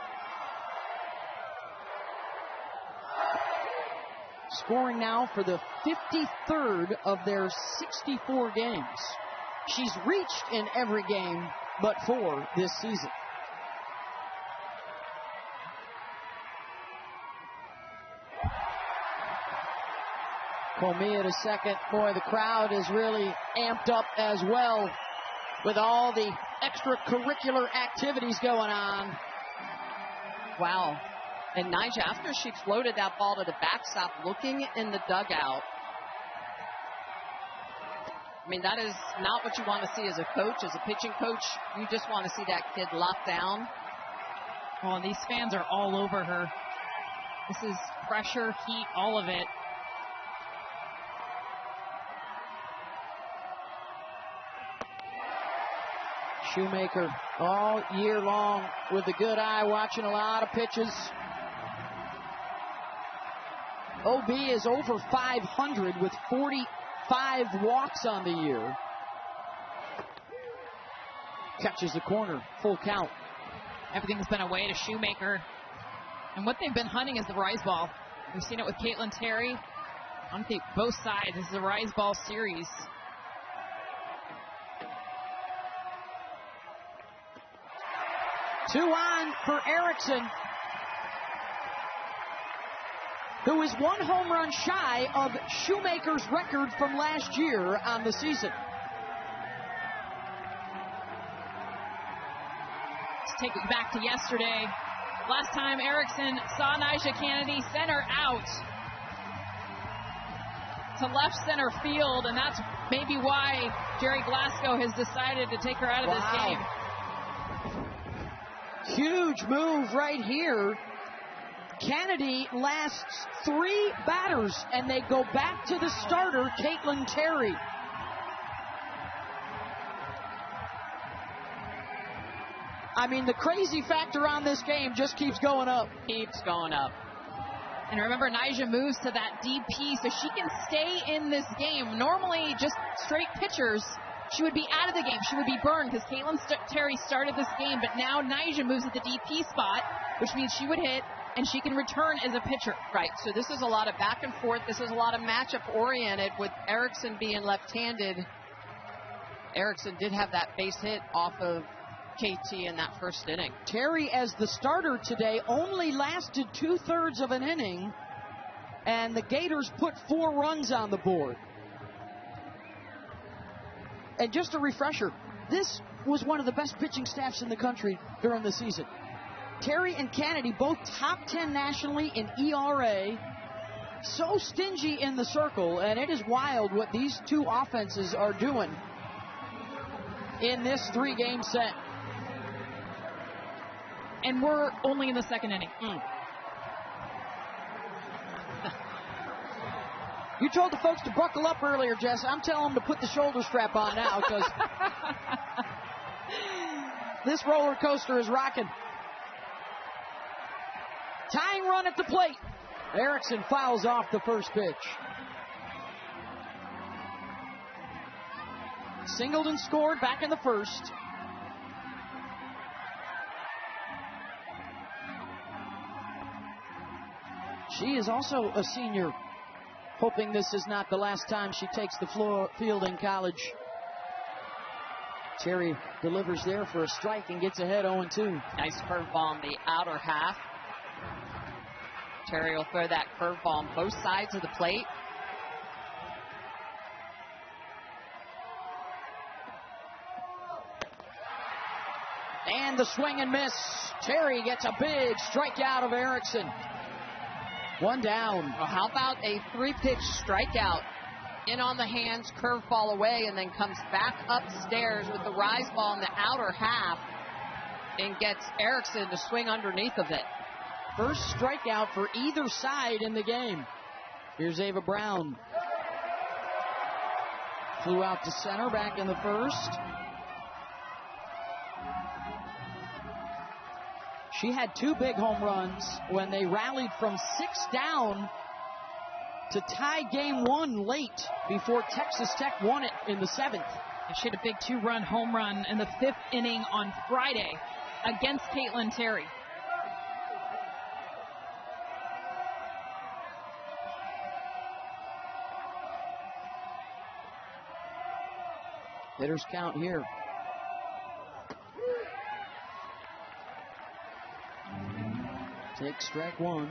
Scoring now for the 53rd of their 64 games. She's reached in every game but 4 this season. Comia to second. Boy, the crowd is really amped up as well with all the extracurricular activities going on. Wow. And Nyjah, after she floated that ball to the backstop, looking in the dugout. I mean, that is not what you want to see as a coach, as a pitching coach. You just want to see that kid locked down. Well, these fans are all over her. This is pressure, heat, all of it. Shoemaker all year long with a good eye, watching a lot of pitches. OB is over 500 with 45 walks on the year. Catches the corner, full count. Everything's been away to Shoemaker. And what they've been hunting is the rise ball. We've seen it with Caitlin Terry. On both sides, this is a rise ball series. Two on for Erickson, who is one home run shy of Shoemaker's record from last year on the season. Let's take it back to yesterday. Last time Erickson saw Nyjah Kennedy center out to left center field, and that's maybe why Jerry Glasgow has decided to take her out of this game. Huge move right here. Kennedy lasts 3 batters, and they go back to the starter, Caitlin Terry. I mean, the crazy factor on this game just keeps going up. Keeps going up. And remember, Nyjah moves to that DP so she can stay in this game. Normally, just straight pitchers, she would be out of the game. She would be burned because Caitlin Terry started this game, but now Nyjah moves at the DP spot, which means she would hit and she can return as a pitcher. Right, so this is a lot of back and forth. This is a lot of matchup-oriented with Erickson being left-handed. Erickson did have that base hit off of KT in that first inning. Terry, as the starter today, only lasted 2/3 of an inning, and the Gators put 4 runs on the board. And just a refresher, this was one of the best pitching staffs in the country during the season. Terry and Kennedy, both top 10 nationally in ERA, so stingy in the circle, and it is wild what these two offenses are doing in this 3-game set. And we're only in the second inning. You told the folks to buckle up earlier, Jess. I'm telling them to put the shoulder strap on now because this roller coaster is rocking. Tying run at the plate. Erickson fouls off the first pitch. Singleton scored back in the first. She is also a senior, hoping this is not the last time she takes the field in college. Terry delivers there for a strike and gets ahead 0-2. Nice curveball on the outer half. Terry will throw that curveball on both sides of the plate. And the swing and miss. Terry gets a big strikeout of Erickson. 1 down. Well, how about a 3-pitch strikeout? In on the hands, curveball away, and then comes back upstairs with the rise ball in the outer half and gets Erickson to swing underneath of it. First strikeout for either side in the game. Here's Ava Brown. Flew out to center back in the first. She had 2 big home runs when they rallied from 6 down to tie game 1 late before Texas Tech won it in the 7th. She had a big 2-run home run in the 5th inning on Friday against Caitlin Terry. Hitters count here. Take strike 1.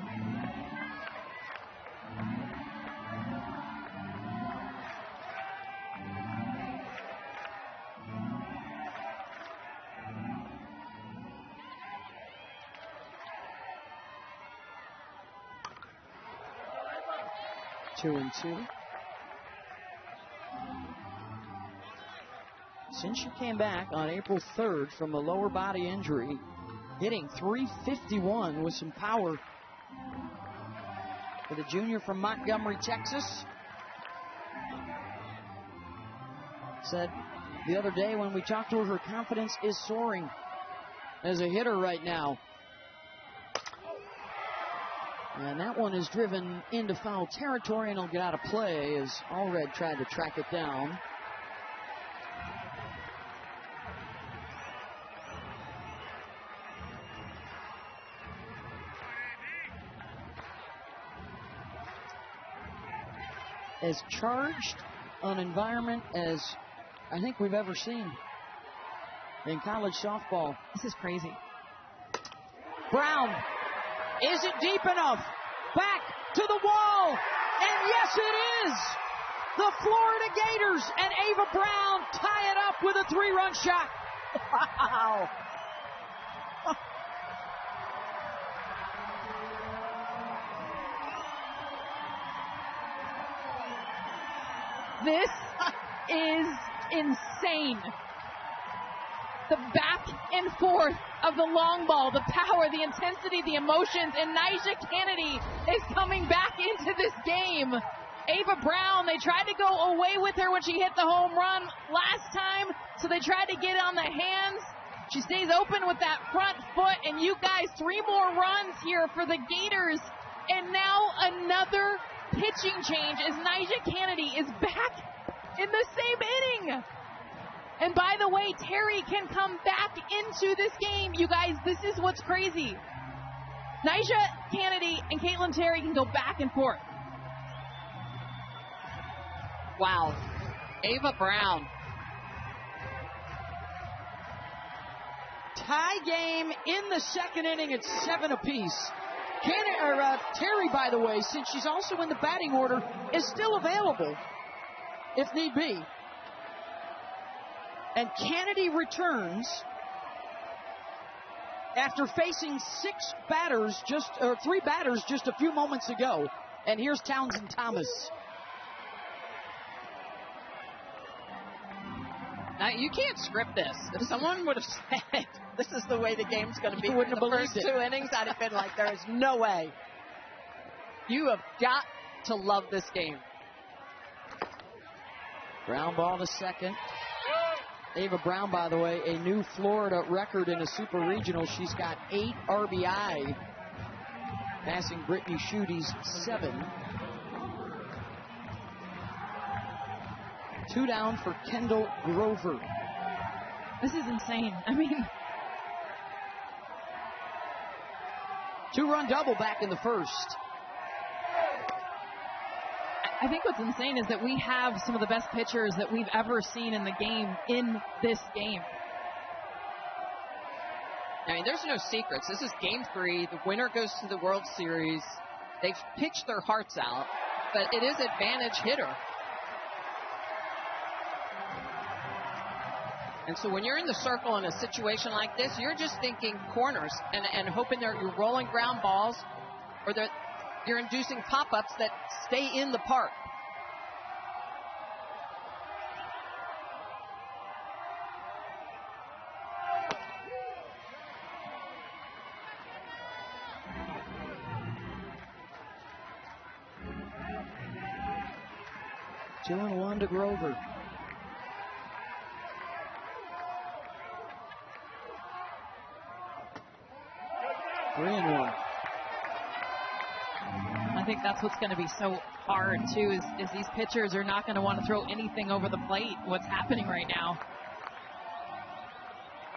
2-2. Since she came back on April 3rd from a lower body injury, hitting .351 with some power for the junior from Montgomery, Texas. Said the other day when we talked to her confidence is soaring as a hitter right now. And that one is driven into foul territory and will get out of play as Allred tried to track it down. As charged an environment as I think we've ever seen in college softball. This is crazy. Brown, is it deep enough? Back to the wall, and yes it is! The Florida Gators and Ava Brown tie it up with a 3-run shot. Wow. This is insane. The back and forth of the long ball, the power, the intensity, the emotions, and Nyjah Kennedy is coming back into this game. Ava Brown, they tried to go away with her when she hit the home run last time, so they tried to get on the hands. She stays open with that front foot, and you guys, 3 more runs here for the Gators, and now another pitching change as Nyjah Kennedy is back in the same inning. And by the way, Terry can come back into this game. You guys, this is what's crazy. Nyjah Kennedy and Caitlin Terry can go back and forth. Wow. Ava Brown. Tie game in the second inning. It's 7 apiece. Terry, by the way, since she's also in the batting order, is still available if need be. And Kennedy returns after facing 3 batters just a few moments ago. And here's Townsend Thomas. Now, you can't script this. If someone would have said this is the way the game's going to be for the first 2 innings, I'd have been like, there is no way. You have got to love this game. Ground ball to second. Ava Brown, by the way, a new Florida record in a Super Regional. She's got 8 RBI, passing Brittany Schuete's 7. 2 down for Kendall Grover. This is insane. I mean, 2-run double back in the first. I think what's insane is that we have some of the best pitchers that we've ever seen in the game in this game. I mean, there's no secrets. This is game 3. The winner goes to the World Series. They've pitched their hearts out, but it is advantage hitter. And so when you're in the circle in a situation like this, you're just thinking corners and hoping that you're rolling ground balls or that you're inducing pop-ups that stay in the park. Two and 1 to Grover. Three and 1. I think that's what's going to be so hard, too, is these pitchers are not going to want to throw anything over the plate, what's happening right now.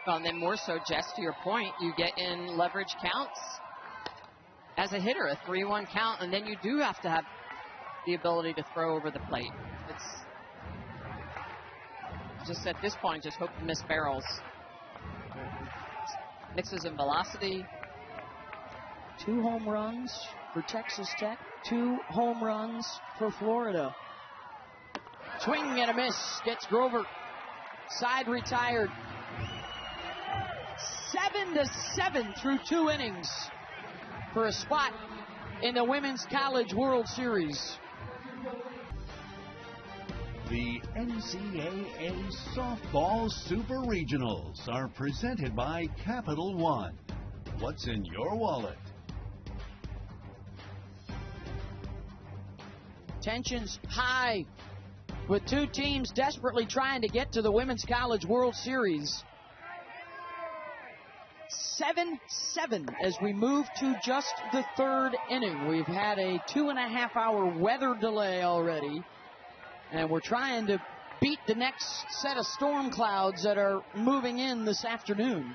Well, and then more so, Jess, to your point, you get in leverage counts as a hitter, a 3-1 count, and then you do have to have the ability to throw over the plate. It's just at this point, just hope to miss barrels. Mixes in velocity. 2 home runs for Texas Tech, 2 home runs for Florida. Swing and a miss, gets Grover. Side retired. 7-7 through 2 innings for a spot in the Women's College World Series. The NCAA Softball Super Regionals are presented by Capital One. What's in your wallet? Tensions high with two teams desperately trying to get to the Women's College World Series. 7-7 as we move to just the third inning. We've had a 2.5-hour weather delay already, and we're trying to beat the next set of storm clouds that are moving in this afternoon.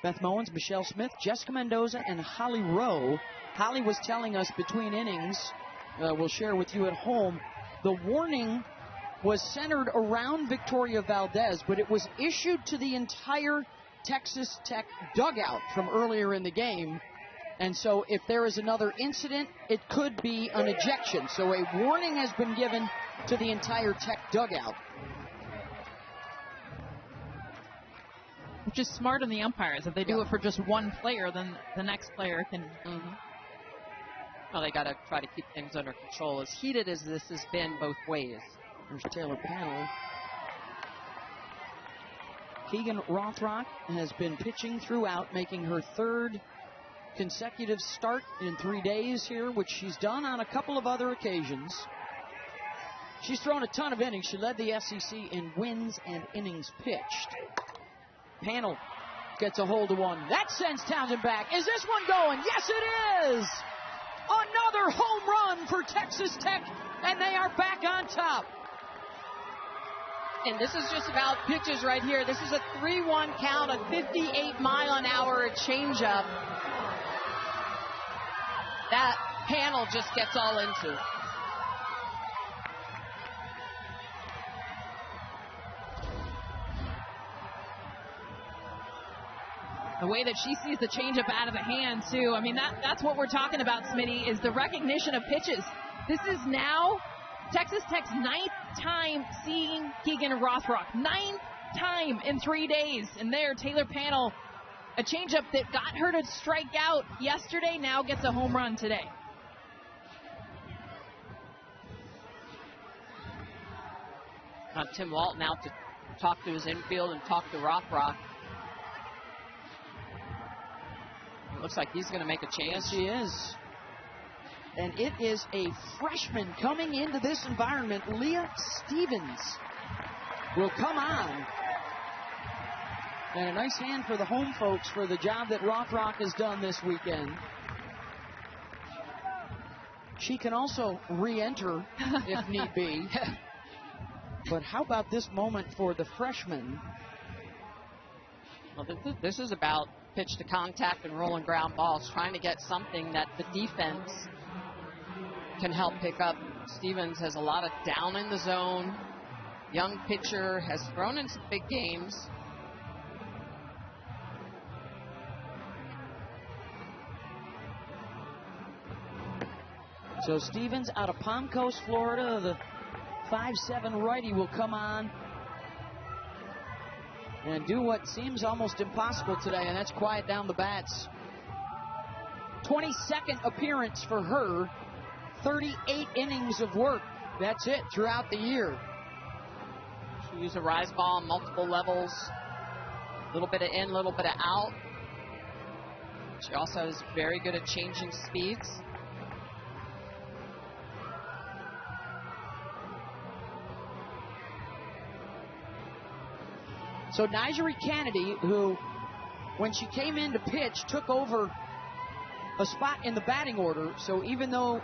Beth Mowens, Michelle Smith, Jessica Mendoza, and Holly Rowe. Holly was telling us between innings, we'll share with you at home, the warning was centered around Victoria Valdez, but it was issued to the entire Texas Tech dugout from earlier in the game. And so if there is another incident, it could be an ejection. So a warning has been given to the entire Tech dugout. Which is smart on the umpires. If they do it for just one player, then the next player can... Well, they got to try to keep things under control. As heated as this has been both ways. There's Taylor Panel. Keegan Rothrock has been pitching throughout, making her third consecutive start in 3 days here, which she's done on a couple of other occasions. She's thrown a ton of innings. She led the SEC in wins and innings pitched. Panel gets a hold of one. That sends Townsend back. Is this one going? Yes, it is! Another home run for Texas Tech, and they are back on top. And this is just about pitches right here. This is a 3-1 count, a 58-mile-an-hour changeup. That Panel just gets all into. The way that she sees the changeup out of the hand, too. I mean, that's what we're talking about, Smitty, is the recognition of pitches. This is now Texas Tech's 9th time seeing Keegan Rothrock. 9th time in 3 days. And there, Taylor Panel, a changeup that got her to strike out yesterday, now gets a home run today. Tim Walton out to talk to his infield and talk to Rothrock. Looks like he's going to make a change. Yes, he is. And it is a freshman coming into this environment. Leah Stevens will come on. And a nice hand for the home folks for the job that Rothrock has done this weekend. She can also re-enter if need be. But how about this moment for the freshman? Well, this is about pitch to contact and rolling ground balls, trying to get something that the defense can help pick up. Stevens has a lot of down in the zone. Young pitcher, has thrown in some big games. So Stevens out of Palm Coast, Florida, the 5'7" righty will come on and do what seems almost impossible today, and that's quiet down the bats. 22nd appearance for her, 38 innings of work. That's it throughout the year. She used a rise ball on multiple levels, a little bit of in, a little bit of out. She also is very good at changing speeds. So Nigeri Kennedy, who, when she came in to pitch, took over a spot in the batting order. So even though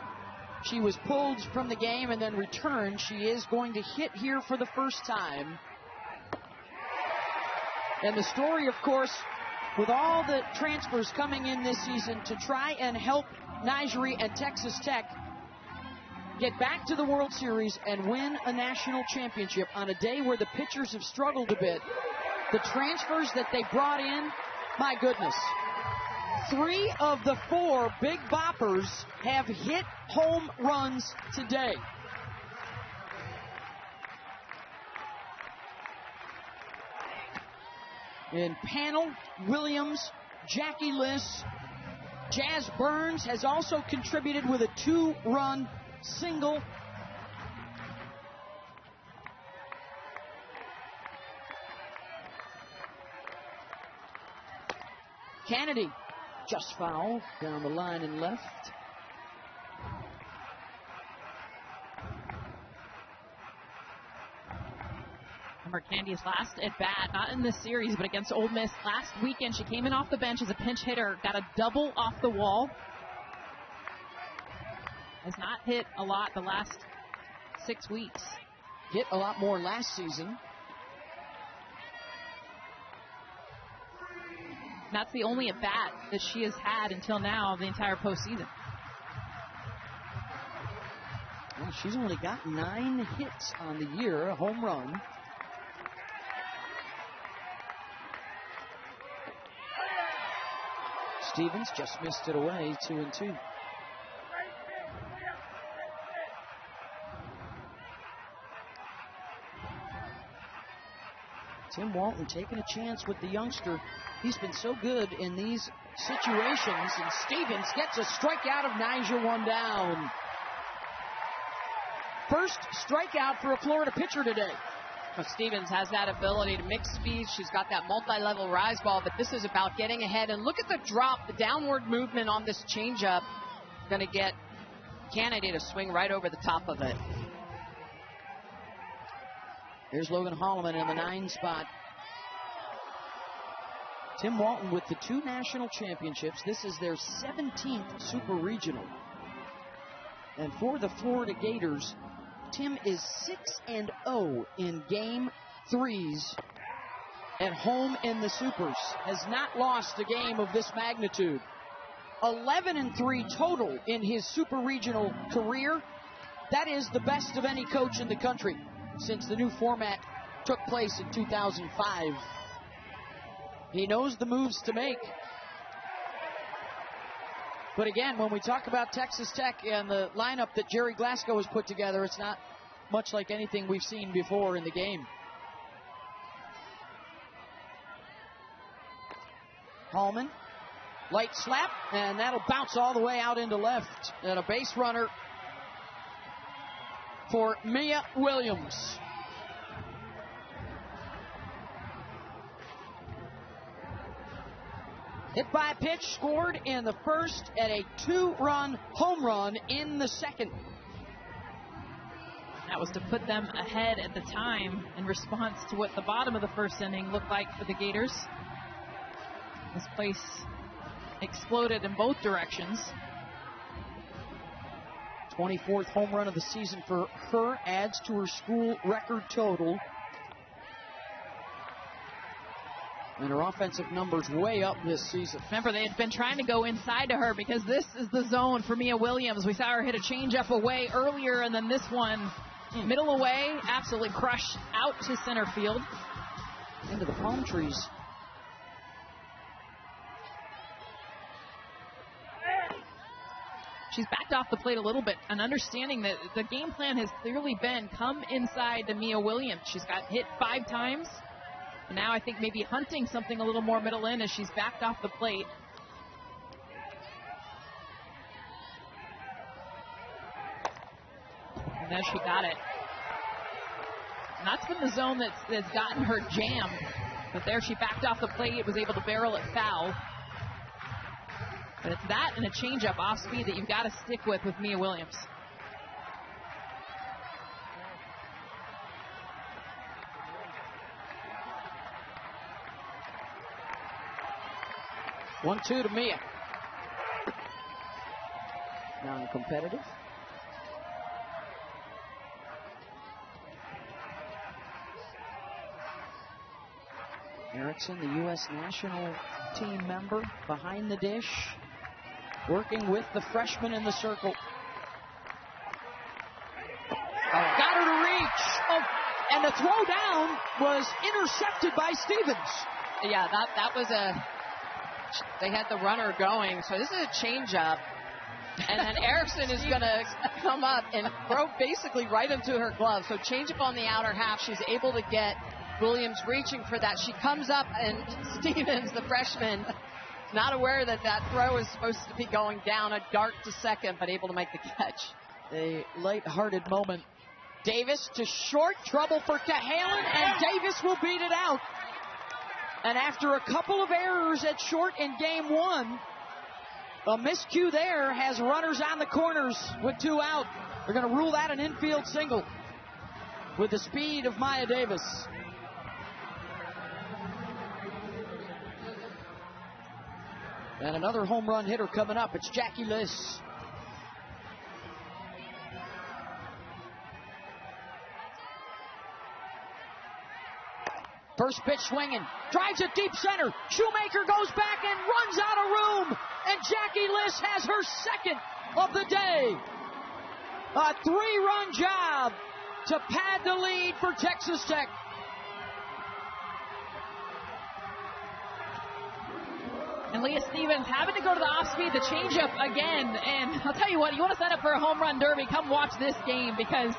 she was pulled from the game and then returned, she is going to hit here for the first time. And the story, of course, with all the transfers coming in this season to try and help Nigeri and Texas Tech get back to the World Series and win a national championship on a day where the pitchers have struggled a bit. The transfers that they brought in, my goodness. 3 of the 4 big boppers have hit home runs today. In Panel, Williams, Jackie Liss, Jazz Burns has also contributed with a 2-run single. Kennedy just fouled down the line and left. Remember Kennedy's last at bat, not in this series, but against Ole Miss last weekend. She came in off the bench as a pinch hitter, got a double off the wall. Has not hit a lot the last 6 weeks. Hit a lot more last season. That's the only at bat that she has had until now, the entire postseason. Well, she's only got 9 hits on the year, a home run. Stevens just missed it away, 2-2. Tim Walton taking a chance with the youngster. He's been so good in these situations, and Stevens gets a strikeout of Nyjah, 1 down. First strikeout for a Florida pitcher today. Well, Stevens has that ability to mix speeds. She's got that multi-level rise ball, but this is about getting ahead. And look at the drop, the downward movement on this changeup. Going to get Kennedy to swing right over the top of it. Here's Logan Holloman in the 9 spot. Tim Walton with the 2 national championships. This is their 17th Super Regional. And for the Florida Gators, Tim is 6-0 in Game 3s at home in the Supers. Has not lost a game of this magnitude. 11-3 total in his Super Regional career. That is the best of any coach in the country since the new format took place in 2005. He knows the moves to make. But again, when we talk about Texas Tech and the lineup that Jerry Glasgow has put together, it's not much like anything we've seen before in the game. Hallman, light slap, and that'll bounce all the way out into left. And a base runner for Mia Williams. Hit by pitch, scored in the first, and a 2-run home run in the second. That was to put them ahead at the time in response to what the bottom of the first inning looked like for the Gators. This place exploded in both directions. 24th home run of the season for her, adds to her school record total. And her offensive numbers way up this season. Remember, they had been trying to go inside to her because this is the zone for Mia Williams. We saw her hit a changeup away earlier, and then this one, middle away, absolutely crushed out to center field. Into the palm trees. She's backed off the plate a little bit, and understanding that the game plan has clearly been come inside to Mia Williams. She's got hit 5 times. Now I think maybe hunting something a little more middle in as she's backed off the plate. And there she got it. And that's been the zone that's gotten her jammed. But there she backed off the plate, was able to barrel it foul. But it's that and a changeup off speed that you've got to stick with Mia Williams. 1-2 to Mia. Non-competitive. Erickson, the U.S. national team member, behind the dish, working with the freshman in the circle. Got her to reach. Oh, and the throw down was intercepted by Stevens. Yeah, that was they had the runner going. So this is a changeup. And then Erickson is going to come up and throw basically right into her glove. So changeup on the outer half. She's able to get Williams reaching for that. She comes up, and Stevens, the freshman, not aware that throw is supposed to be going down a dart to second, but able to make the catch. A light-hearted moment. Davis to short, trouble for Cahalan, and Davis will beat it out. And after a couple of errors at short in game one, a miscue there has runners on the corners with 2 out. They're going to rule that an infield single with the speed of Maya Davis. And another home run hitter coming up. It's Jackie Liss. First pitch swinging, drives it deep center. Shoemaker goes back and runs out of room. And Jackie Liss has her second of the day. A 3-run job to pad the lead for Texas Tech. And Leah Stevens having to go to the off-speed, the changeup again. And I'll tell you what, you want to sign up for a home run derby, come watch this game, because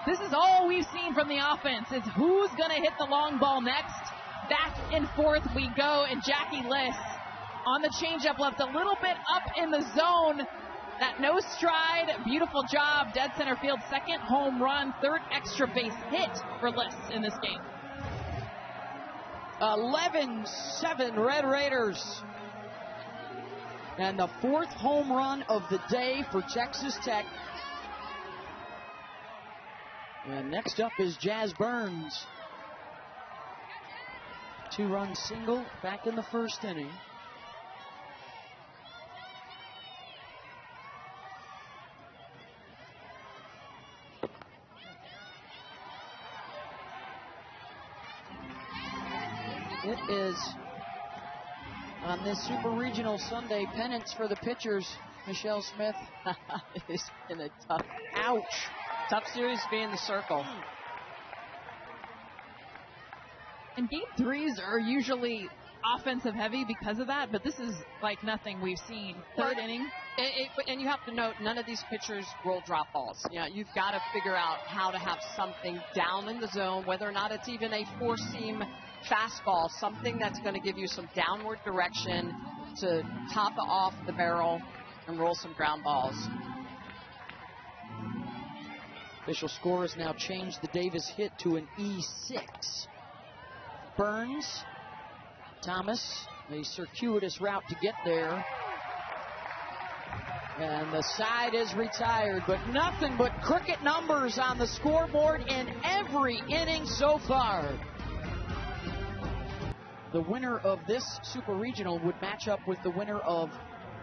this is all we've seen from the offense. It's who's going to hit the long ball next. Back and forth we go, and Jackie Liss on the changeup left a little bit up in the zone. That no stride, beautiful job, dead center field, second home run, third extra base hit for Liss in this game. 11-7 Red Raiders. And the 4th home run of the day for Texas Tech. And next up is Jazz Burns. 2-run single back in the first inning. It is on this Super Regional Sunday pennants for the pitchers. Michelle Smith. It's been a tough series to be in the circle. And game threes are usually offensive heavy because of that, but this is like nothing we've seen. Third inning. And you have to note, none of these pitchers roll drop balls. You know, you've got to figure out how to have something down in the zone, whether or not it's even a 4-seam fastball, something that's going to give you some downward direction to top off the barrel and roll some ground balls. Official score has now changed the Davis hit to an E6. Burns, Thomas, a circuitous route to get there. And the side is retired, but nothing but cricket numbers on the scoreboard in every inning so far. The winner of this Super Regional would match up with the winner of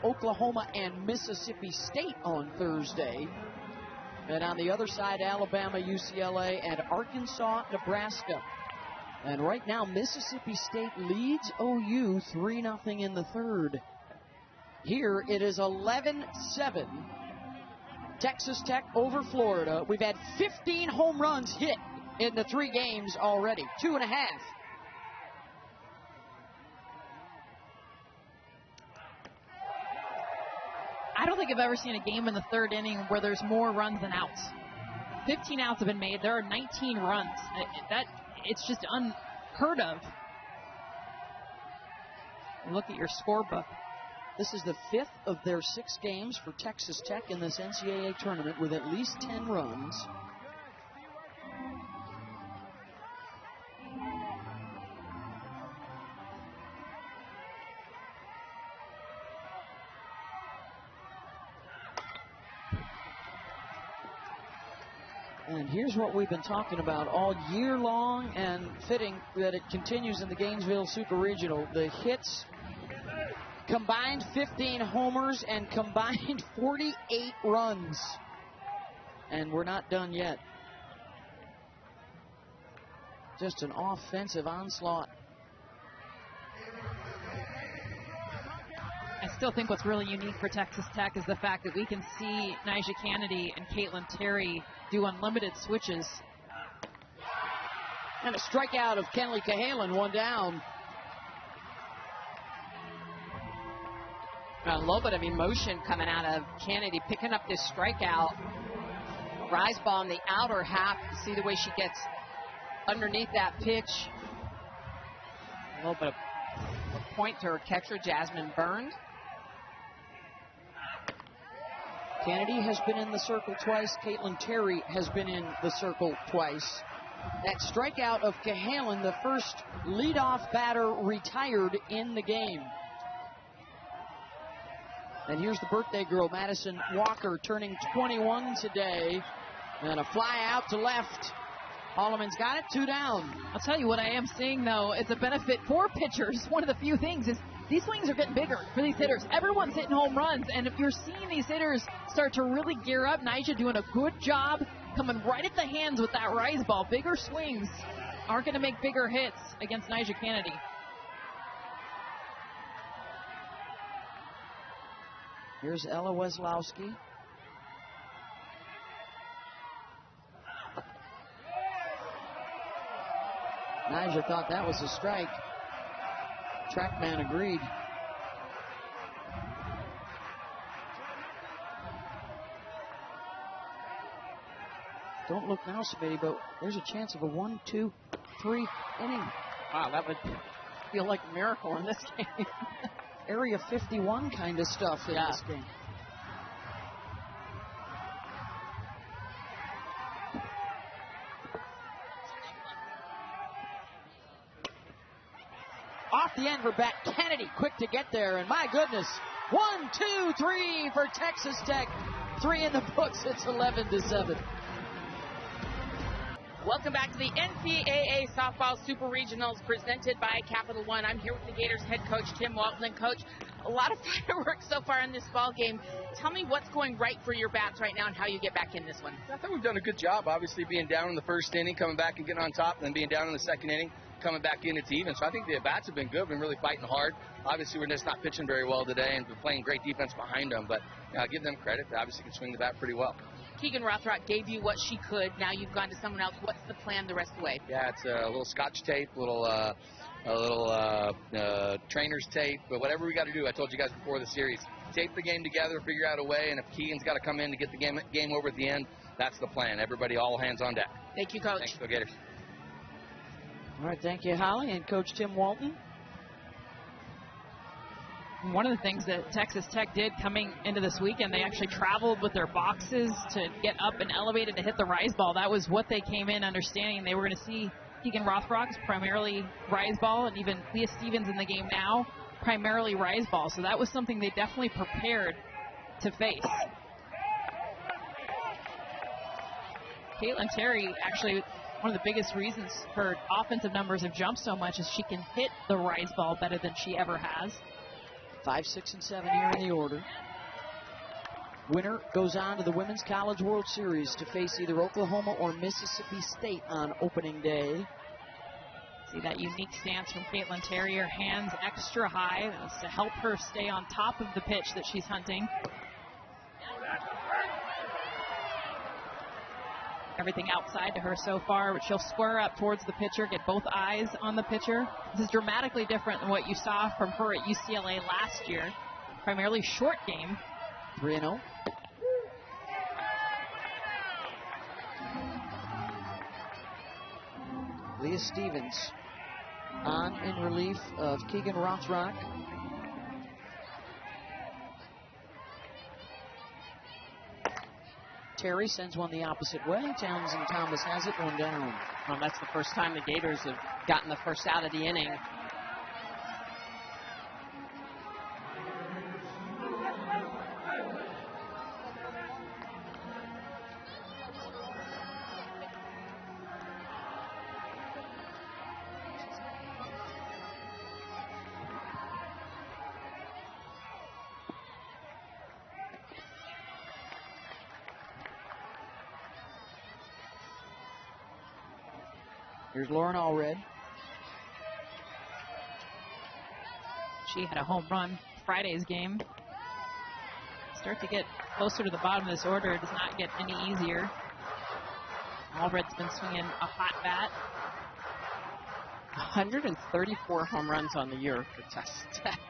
Oklahoma and Mississippi State on Thursday. And on the other side, Alabama, UCLA, and Arkansas, Nebraska. And right now, Mississippi State leads OU 3-0 in the third. Here, it is 11-7. Texas Tech over Florida. We've had 15 home runs hit in the 3 games already. 2.5. I don't think I've ever seen a game in the third inning where there's more runs than outs. 15 outs have been made. There are 19 runs. It's just unheard of. Look at your scorebook. This is the 5th of their 6 games for Texas Tech in this NCAA tournament with at least 10 runs. And here's what we've been talking about all year long, and fitting that it continues in the Gainesville Super Regional. The hits, combined 15 homers, and combined 48 runs. And we're not done yet. Just an offensive onslaught. I still think what's really unique for Texas Tech is the fact that we can see Nyjah Kennedy and Caitlin Terry do unlimited switches. And a strikeout of Kenley Cahalan, 1 down. A little bit of emotion coming out of Kennedy, picking up this strikeout. Rise ball in the outer half. You see the way she gets underneath that pitch. A little bit of a point to her catcher, Jasmine Burns. Kennedy has been in the circle twice. Caitlin Terry has been in the circle twice. That strikeout of Cahalan, the first leadoff batter retired in the game. And here's the birthday girl, Madison Walker, turning 21 today. And a fly out to left. Holloman's got it, 2 down. I'll tell you what I am seeing, though, it's a benefit for pitchers. One of the few things is these swings are getting bigger for these hitters. Everyone's hitting home runs, and if you're seeing these hitters start to really gear up, Nyjah doing a good job coming right at the hands with that rise ball. Bigger swings aren't going to make bigger hits against Nyjah Kennedy. Here's Ella Weslowski. Nyjah thought that was a strike. Trackman agreed. Don't look now, Smitty, but there's a chance of a 1, 2, 3 inning. Wow, that would feel like a miracle in this game. Area 51 kind of stuff in this game. Off the end for bat, Kennedy, quick to get there, and my goodness, 1, 2, 3 for Texas Tech. 3 in the books, it's 11-7. Welcome back to the NCAA Softball Super Regionals presented by Capital One. I'm here with the Gators head coach, Tim Walton. And Coach, a lot of fireworks so far in this ball game. Tell me what's going right for your bats right now and how you get back in this one. I think we've done a good job, obviously being down in the first inning, coming back and getting on top, and then being down in the second inning, coming back in, it's even. So I think the bats have been good. We've been really fighting hard. Obviously, we're just not pitching very well today and been playing great defense behind them. But I give them credit. They obviously can swing the bat pretty well. Keegan Rothrock gave you what she could. Now you've gone to someone else. What's the plan the rest of the way? Yeah, it's a little scotch tape, a little trainer's tape, but whatever we got to do. I told you guys before the series, tape the game together, figure out a way, and if Keegan's got to come in to get the game over at the end, that's the plan. Everybody, all hands on deck. Thank you, Coach. Thanks, go Gators. All right, thank you, Holly, and Coach Tim Walton. One of the things that Texas Tech did coming into this weekend, they actually traveled with their boxes to get up and elevated to hit the rise ball. That was what they came in understanding. They were going to see Keegan Rothrock's primarily rise ball, and even Leah Stevens in the game now, primarily rise ball. So that was something they definitely prepared to face. Caitlin Terry, actually, one of the biggest reasons her offensive numbers have jumped so much is she can hit the rise ball better than she ever has. 5, 6, and 7 here in the order. Winner goes on to the Women's College World Series to face either Oklahoma or Mississippi State on opening day. See that unique stance from Caitlin Terry, her hands extra high. That's to help her stay on top of the pitch that she's hunting. Everything outside to her so far, but she'll square up towards the pitcher, get both eyes on the pitcher. This is dramatically different than what you saw from her at UCLA last year. Primarily short game. 3-0. Leah Stevens on in relief of Keegan Rothrock. Terry sends one the opposite way. Townsend Thomas has it, 1 down. Well, that's the first time the Gators have gotten the first out of the inning. Here's Lauren Allred. She had a home run Friday's game. Start to get closer to the bottom of this order. It does not get any easier. Allred's been swinging a hot bat. 134 home runs on the year for Texas Tech.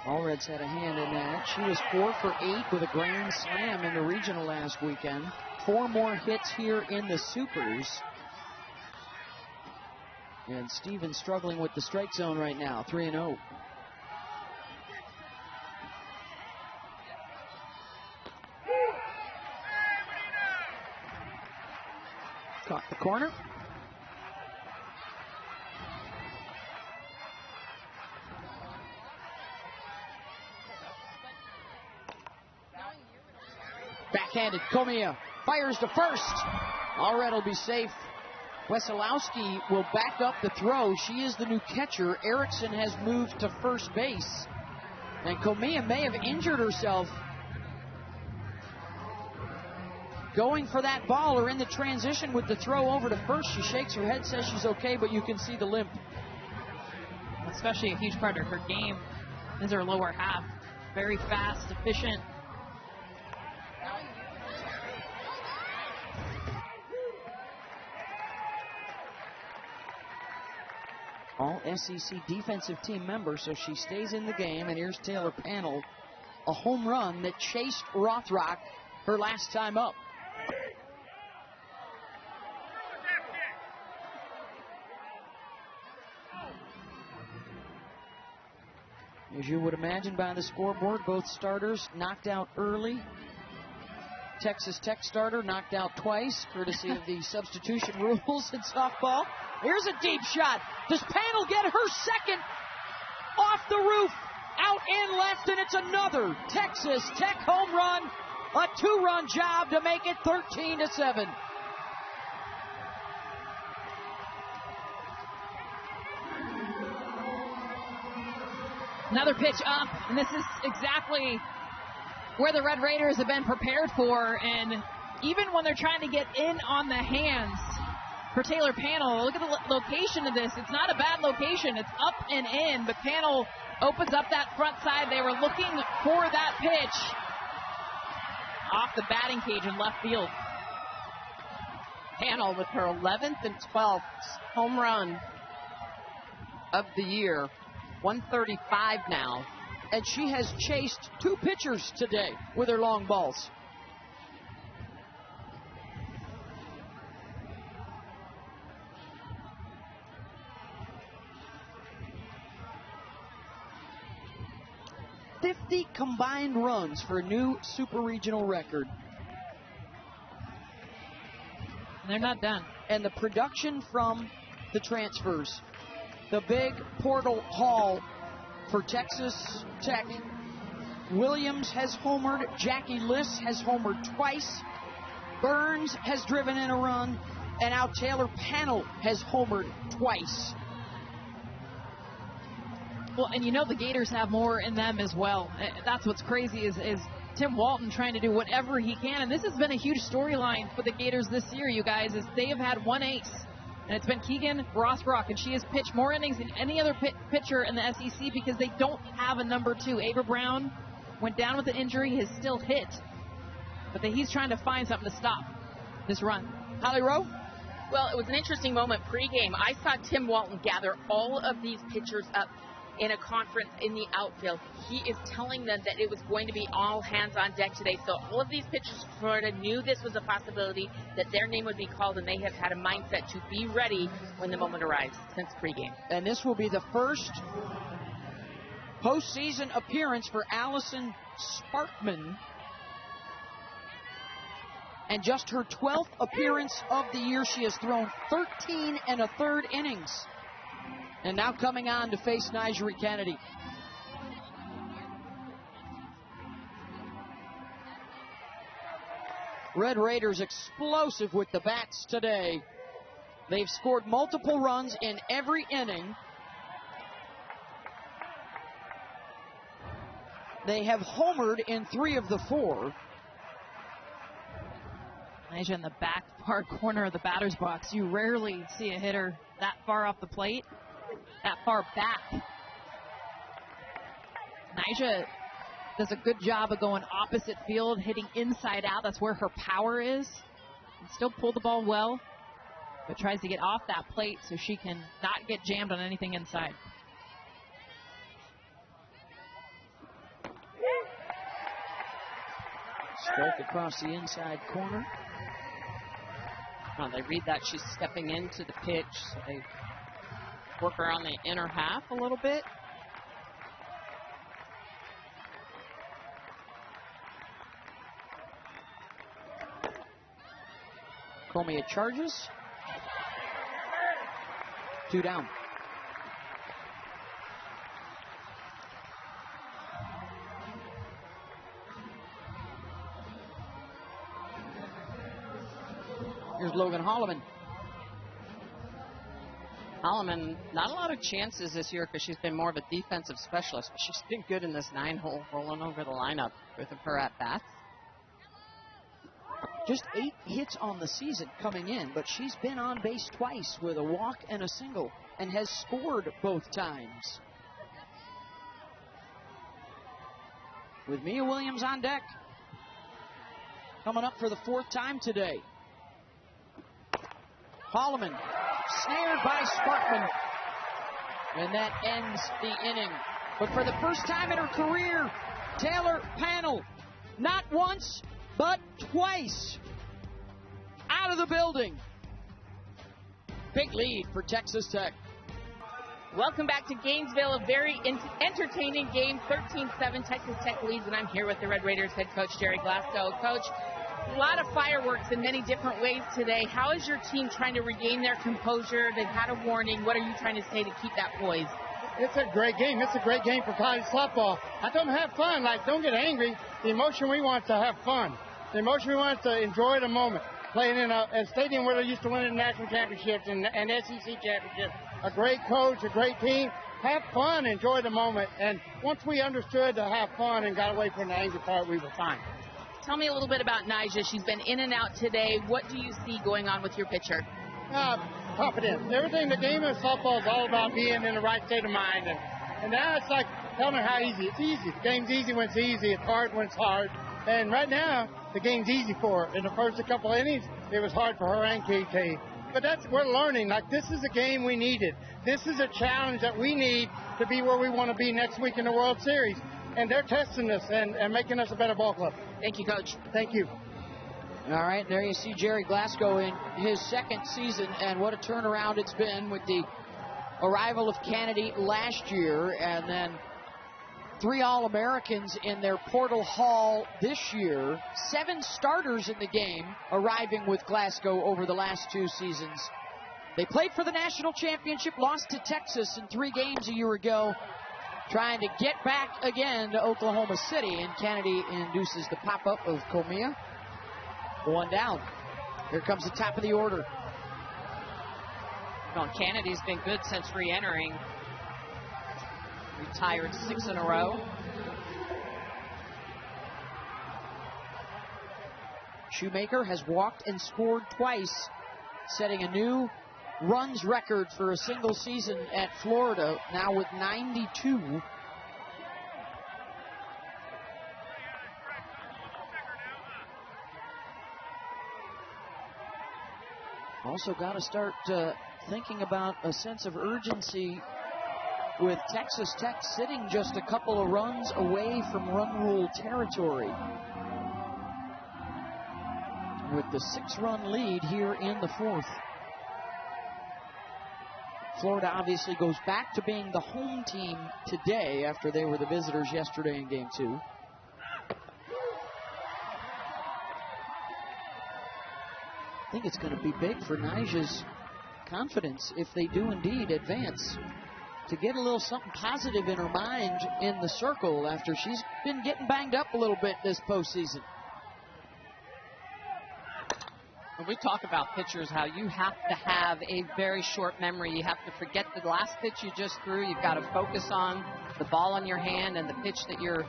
Allred's had a hand in that. She was 4 for 8 with a grand slam in the regional last weekend. 4 more hits here in the Supers. And Stevens struggling with the strike zone right now, 3-0. caught the corner. Backhanded, Comia fires to first. Allred will be safe. Wesolowski will back up the throw. She is the new catcher. Erickson has moved to first base. And Comia may have injured herself going for that ball or in the transition with the throw over to first. She shakes her head, says she's okay, but you can see the limp. Especially a huge part of her game is her lower half. Very fast, efficient. All SEC defensive team member, so she stays in the game. And here's Taylor Panel, a home run that chased Rothrock her last time up. As you would imagine by the scoreboard, both starters knocked out early. Texas Tech starter knocked out twice, courtesy of the substitution rules in softball. Here's a deep shot. Does Panel get her second? Off the roof, out and left, and it's another Texas Tech home run. A two-run job to make it 13-7. Another pitch up, and this is exactly where the Red Raiders have been prepared for. And even when they're trying to get in on the hands for Taylor Panel, look at the location of this. It's not a bad location. It's up and in, but Panel opens up that front side. They were looking for that pitch off the batting cage in left field. Panel with her 11th and 12th home run of the year. 135 now. And she has chased two pitchers today with her long balls. .50 combined runs for a new Super Regional record. They're not done. And the production from the transfers. The big portal haul for Texas Tech. Williams has homered. Jackie Liss has homered twice. Burns has driven in a run. And now Taylor Panel has homered twice. Well, and you know the Gators have more in them as well. That's what's crazy is Tim Walton trying to do whatever he can. And this has been a huge storyline for the Gators this year, you guys, is they have had one ace. And it's been Keegan Rothrock, and she has pitched more innings than any other pitcher in the SEC because they don't have a number two. Ava Brown went down with an injury, has still hit. But he's trying to find something to stop this run. Holly Rowe? Well, it was an interesting moment pregame. I saw Tim Walton gather all of these pitchers up in a conference in the outfield. He is telling them that it was going to be all hands on deck today. So all of these pitchers from Florida knew this was a possibility, that their name would be called, and they have had a mindset to be ready when the moment arrives since pregame. And this will be the first postseason appearance for Allison Sparkman. And just her 12th appearance of the year. She has thrown 13 1/3 innings. And now coming on to face Nigeri Kennedy. Red Raiders explosive with the bats today. They've scored multiple runs in every inning. They have homered in 3 of the 4. In the back far corner of the batter's box, you rarely see a hitter that far off the plate, that far back. Nyjah does a good job of going opposite field, hitting inside out. That's where her power is. And still pull the ball well, but tries to get off that plate so she can not get jammed on anything inside. Strike across the inside corner. Oh, they read that she's stepping into the pitch, so they work her on the inner half a little bit. Comia charges. 2 down. Here's Logan Holloman. Holloman, not a lot of chances this year because she's been more of a defensive specialist, but she's been good in this 9-hole, rolling over the lineup with her at-bats. Just 8 hits on the season coming in, but she's been on base twice with a walk and a single and has scored both times. With Mia Williams on deck. Coming up for the 4th time today. Holloman snared by Sparkman. And that ends the inning. But for the first time in her career, Taylor Panel, not once, but twice, out of the building. Big lead for Texas Tech. Welcome back to Gainesville, a very entertaining game, 13-7 Texas Tech leads, and I'm here with the Red Raiders head coach, Jerry Glasgow. Coach, a lot of fireworks in many different ways today. How is your team trying to regain their composure? They've had a warning. What are you trying to say to keep that poise? It's a great game. It's a great game for college softball. I told them have fun. Like, don't get angry. The emotion we want is to have fun. The emotion we want is to enjoy the moment. Playing in a stadium where they're used to winning national championships and SEC championships. A great coach, a great team. Have fun, enjoy the moment. And once we understood to have fun and got away from the angry part, we were fine. Tell me a little bit about Nyjah. She's been in and out today. What do you see going on with your pitcher? Confidence. Everything, the game of softball is all about being in the right state of mind. And now it's like telling her how easy. It's easy. The game's easy when it's easy. It's hard when it's hard. And right now, the game's easy for her. In the first couple innings, it was hard for her and KT. But we're learning. Like, this is a game we needed. This is a challenge that we need to be where we want to be next week in the World Series. And they're testing us and making us a better ball club. Thank you, Coach. Thank you. All right, there you see Jerry Glasgow in his 2nd season, and what a turnaround it's been with the arrival of Kennedy last year, and then 3 All-Americans in their portal haul this year. 7 starters in the game arriving with Glasgow over the last 2 seasons. They played for the national championship, lost to Texas in 3 games a year ago, trying to get back again to Oklahoma City, and Kennedy induces the pop-up of Comia. 1 down. Here comes the top of the order. Well, Kennedy's been good since re-entering. Retired 6 in a row. Shoemaker has walked and scored twice, setting a new runs record for a single season at Florida, now with 92. Also got to start thinking about a sense of urgency with Texas Tech sitting just a couple of runs away from run rule territory. With the 6-run lead here in the 4th. Florida obviously goes back to being the home team today after they were the visitors yesterday in Game 2. I think it's going to be big for Nyjah's confidence if they do indeed advance, to get a little something positive in her mind in the circle after she's been getting banged up a little bit this postseason. When we talk about pitchers, how you have to have a very short memory. You have to forget the last pitch you just threw. You've got to focus on the ball in your hand and the pitch that you're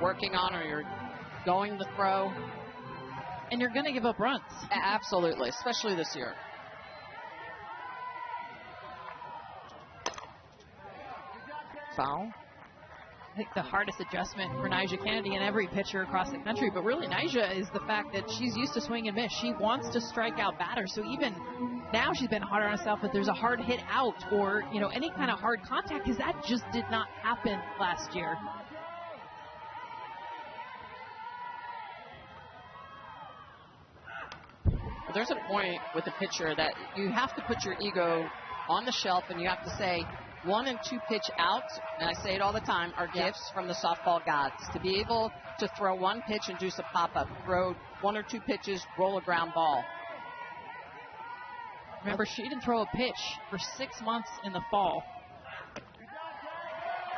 working on or you're going to throw. And you're going to give up runs. Absolutely, especially this year. Foul. I think the hardest adjustment for Nyjah Kennedy and every pitcher across the country, but really Nyjah, is the fact that she's used to swing and miss. She wants to strike out batters, so even now she's been hard on herself if there's a hard hit out or, any kind of hard contact, because that just did not happen last year. Well, there's a point with a pitcher that you have to put your ego on the shelf and you have to say, 1 and 2 pitch outs, and I say it all the time, are gifts from the softball gods. To be able to throw 1 pitch and do some pop-up, throw 1 or 2 pitches, roll a ground ball. Remember, she didn't throw a pitch for 6 months in the fall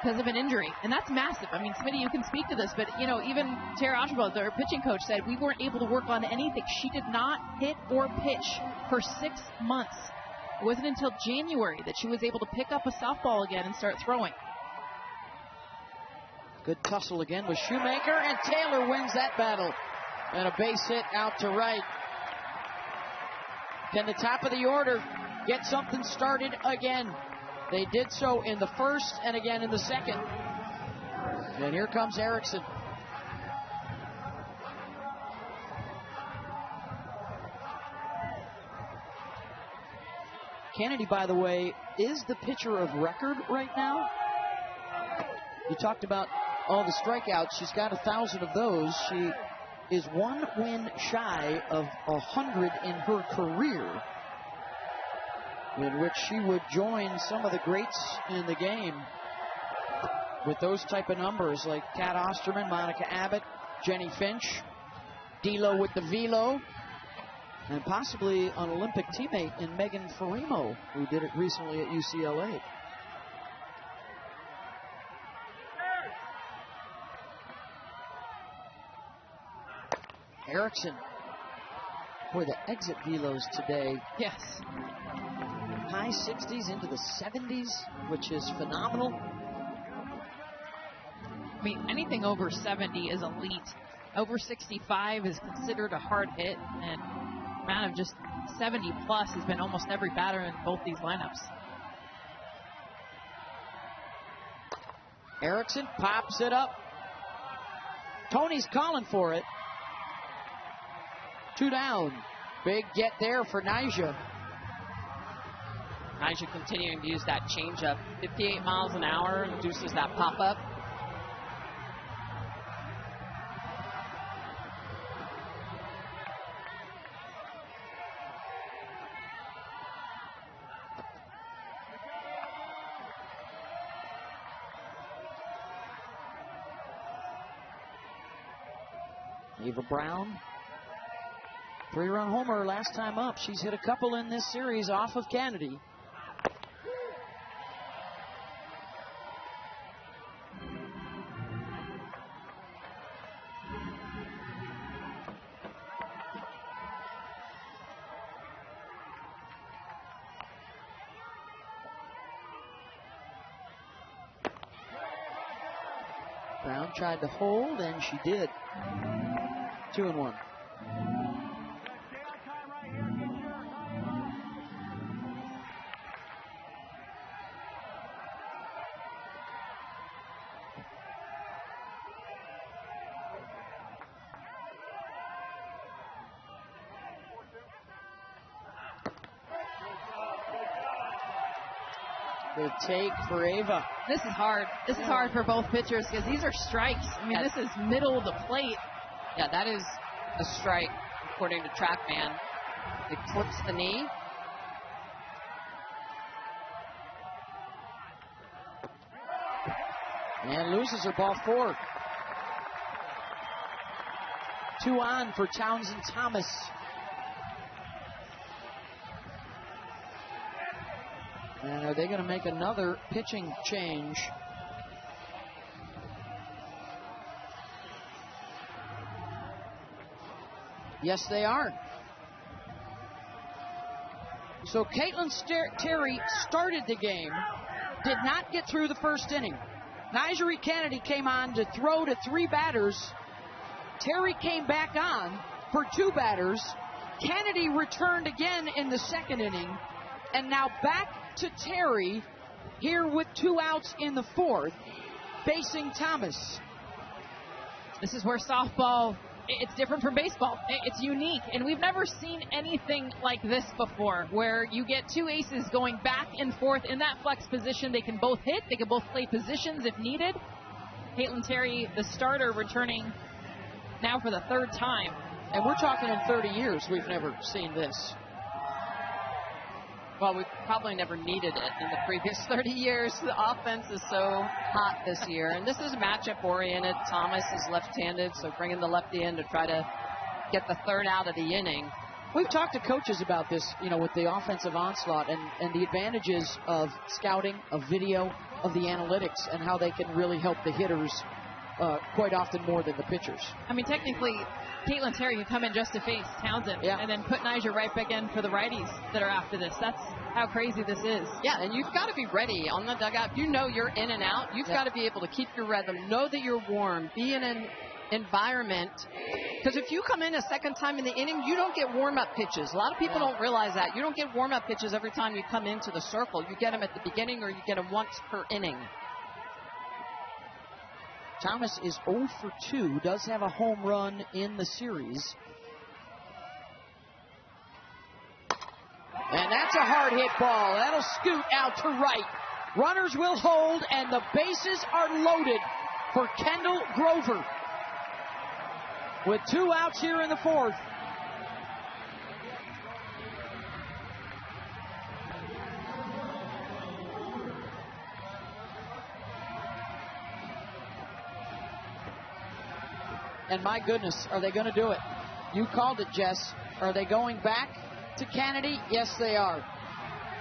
because of an injury, and that's massive. I mean, Smitty, you can speak to this, but, you know, even Tara Archibald, their pitching coach, said we weren't able to work on anything. She did not hit or pitch for 6 months. It wasn't until January that she was able to pick up a softball again and start throwing. Good tussle again with Shoemaker, and Taylor wins that battle. And a base hit out to right. Can the top of the order get something started again? They did so in the first and again in the second. And here comes Erickson. Kennedy, by the way, is the pitcher of record right now. You talked about all the strikeouts. She's got 1,000 of those. She is 1 win shy of 100 in her career, in which she would join some of the greats in the game with those type of numbers, like Kat Osterman, Monica Abbott, Jenny Finch, D'Lo with the velo, and possibly an Olympic teammate in Megan Farimo, who did it recently at UCLA. Erickson for the exit velos today. Yes. High 60s into the 70s, which is phenomenal. I mean, anything over 70 is elite. Over 65 is considered a hard hit, and amount of just 70 plus has been almost every batter in both these lineups. Erickson pops it up. Tony's calling for it. 2 down. Big get there for Nyjah. Nyjah continuing to use that changeup. 58 miles an hour, induces that pop-up. Eva Brown, 3-run homer last time up. She's hit a couple in this series off of Kennedy. Brown tried to hold, and she did. 2-1. Good take for Ava. This is hard. This is hard for both pitchers because these are strikes. I mean, this is middle of the plate. Yeah, that is a strike, according to TrackMan. It clips the knee. And loses her, ball 4. 2 on for Townsend Thomas. And are they going to make another pitching change? Yes, they are. So Caitlin Terry started the game, did not get through the first inning. Nyjah Kennedy came on to throw to 3 batters. Terry came back on for 2 batters. Kennedy returned again in the second inning. And now back to Terry here with 2 outs in the 4th, facing Thomas. This is where softball, it's different from baseball. It's unique, and we've never seen anything like this before, where you get 2 aces going back and forth in that flex position. They can both hit. They can both play positions if needed. Caitlin Terry, the starter, returning now for the 3rd time. And we're talking in 30 years, we've never seen this. Well, we probably never needed it in the previous 30 years. The offense is so hot this year. And this is matchup-oriented. Thomas is left-handed, so bringing the lefty in to try to get the 3rd out of the inning. We've talked to coaches about this, with the offensive onslaught and the advantages of scouting, of video, of the analytics, and how they can really help the hitters quite often more than the pitchers. I mean, technically, Caitlin Terry could come in just to face Townsend and then put Nyjah right back in for the righties that are after this. That's how crazy this is. Yeah, and you've got to be ready on the dugout. You know you're in and out. You've got to be able to keep your rhythm, know that you're warm, be in an environment. Because if you come in a second time in the inning, you don't get warm-up pitches. A lot of people don't realize that. You don't get warm-up pitches every time you come into the circle. You get them at the beginning or you get them once per inning. Thomas is 0 for 2, does have a home run in the series. And that's a hard hit ball. That'll scoot out to right. Runners will hold, and the bases are loaded for Kendall Grover. With 2 outs here in the 4th. And my goodness, are they going to do it? You called it, Jess. Are they going back to Kennedy? Yes, they are.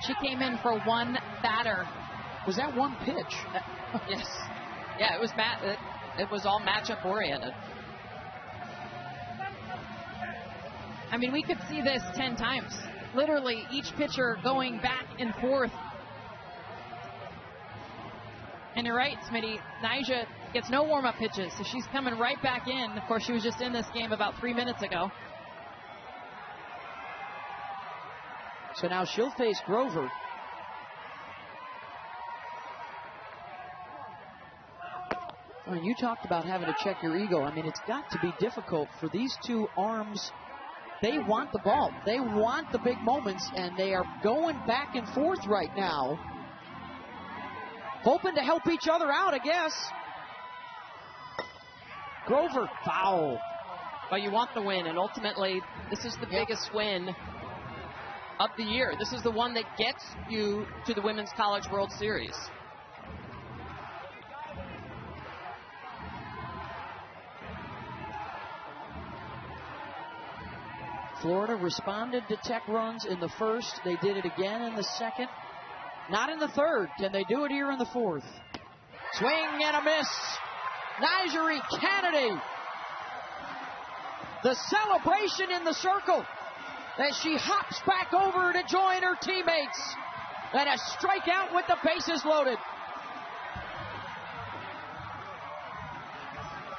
She came in for one batter. Was that one pitch? Yes. Yeah, it was it was all matchup oriented. I mean, we could see this 10 times. Literally, each pitcher going back and forth. And you're right, Smitty. Nyjah gets no warm-up pitches, so she's coming right back in. Of course, she was just in this game about 3 minutes ago. So now she'll face Grover. Well, you talked about having to check your ego. I mean, it's got to be difficult for these two arms. They want the ball. They want the big moments, and they are going back and forth right now. Hoping to help each other out, I guess. Grover, foul. But you want the win, and ultimately, this is the biggest win of the year. This is the one that gets you to the Women's College World Series. Florida responded to Tech runs in the 1st. They did it again in the 2nd. Not in the 3rd. Can they do it here in the 4th? Swing and a miss. Nyjah Kennedy. The celebration in the circle as she hops back over to join her teammates. And a strikeout with the bases loaded.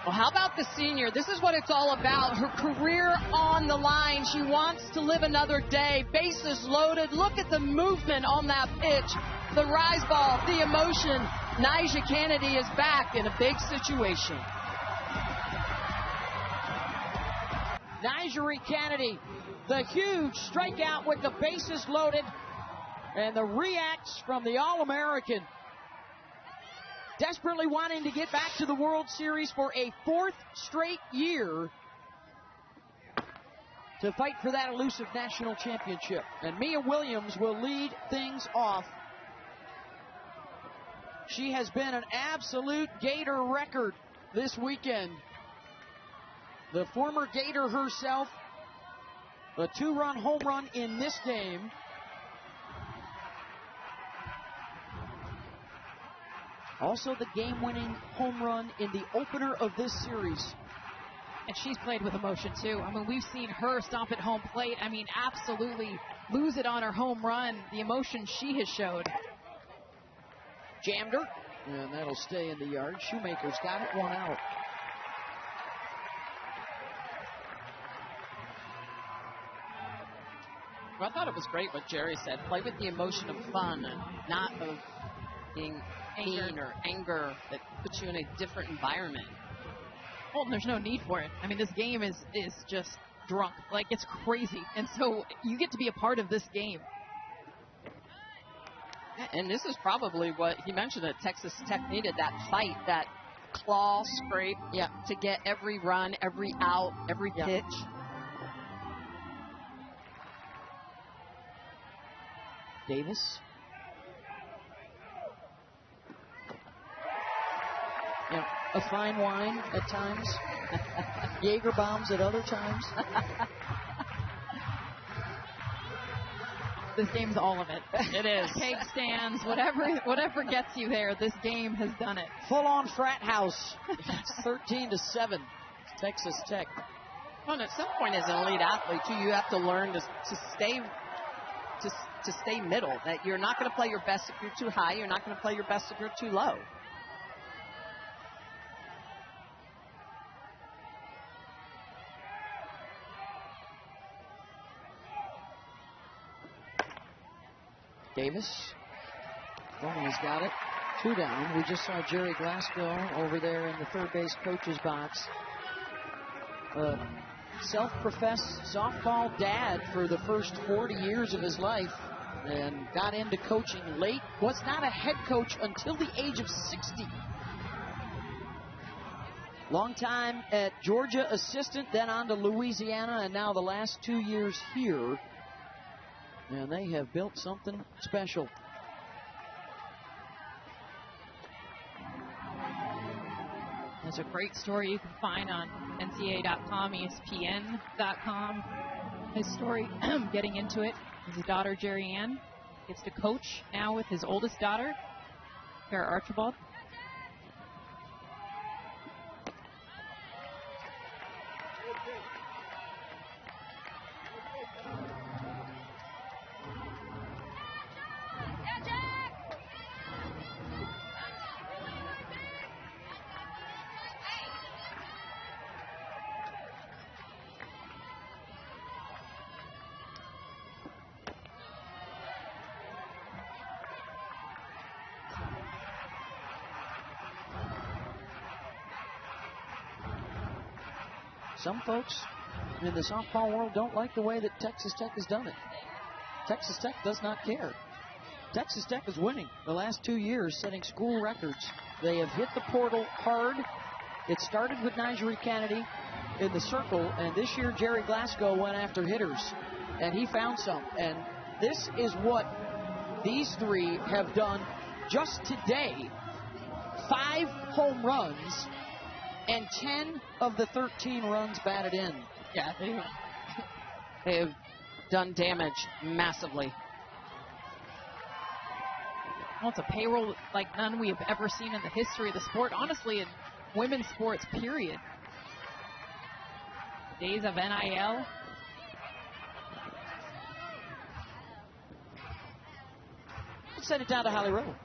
Well, how about the senior? This is what it's all about. Her career on the line. She wants to live another day. Bases loaded. Look at the movement on that pitch. The rise ball, the emotion. Nyjah Kennedy is back in a big situation. Nyjah Kennedy, the huge strikeout with the bases loaded. And the reacts from the All-American. Desperately wanting to get back to the World Series for a 4th straight year to fight for that elusive national championship. And Mia Williams will lead things off. She has been an absolute Gator record this weekend. The former Gator herself, a 2-run home run in this game. Also the game-winning home run in the opener of this series. And she's played with emotion, too. I mean, we've seen her stomp at home plate. I mean, absolutely lose it on her home run. The emotion she has showed. Jammed her, and that'll stay in the yard. Shoemaker's got it, 1 out. Well, I thought it was great what Jerry said. Play with the emotion of fun, not of being pain or anger that puts you in a different environment. Well, there's no need for it. I mean, this game is just drunk. Like, it's crazy. And so you get to be a part of this game. And this is probably what he mentioned that Texas Tech needed, that fight, that claw scrape to get every run, every out, every pitch. Davis. A fine wine at times. Jaeger bombs at other times. This game's all of it. It is. Keg stands, whatever gets you there, this game has done it. Full-on frat house. 13-7, Texas Tech. Well, and at some point as an elite athlete, too, you have to learn to stay middle. That you're not going to play your best if you're too high. You're not going to play your best if you're too low. Davis. Bowman's got it. 2 down. We just saw Jerry Glasgow over there in the third base coach's box. Self-professed softball dad for the first 40 years of his life and got into coaching late. Was not a head coach until the age of 60. Long time at Georgia assistant, then on to Louisiana, and now the last 2 years here. And they have built something special. There's a great story you can find on NCAA.com, ESPN.com. His story, getting into it, his daughter, Jerry Ann, gets to coach now with his oldest daughter, Kara Archibald. Some folks in the softball world don't like the way that Texas Tech has done it. Texas Tech does not care. Texas Tech is winning the last 2 years, setting school records. They have hit the portal hard. It started with Nigeri Kennedy in the circle, and this year Jerry Glasgow went after hitters, and he found some. And this is what these three have done just today. 5 home runs and 10 of the 13 runs batted in. Yeah, they have done damage massively. Well, it's a payroll like none we have ever seen in the history of the sport. Honestly, in women's sports, period. Days of NIL. Let's send it down to Holly Rowe.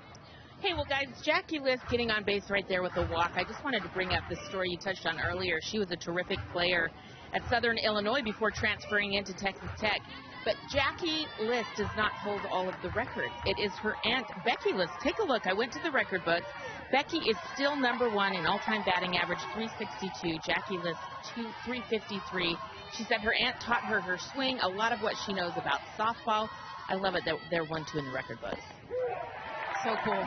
Hey, well, guys, Jackie List getting on base right there with a walk. I just wanted to bring up the story you touched on earlier. She was a terrific player at Southern Illinois before transferring into Texas Tech. But Jackie List does not hold all of the records. It is her aunt, Becky List. Take a look. I went to the record books. Becky is still number 1 in all-time batting average, 362. Jackie List, 353. She said her aunt taught her her swing, a lot of what she knows about softball. I love it that they're 1-2 in the record books. So cool.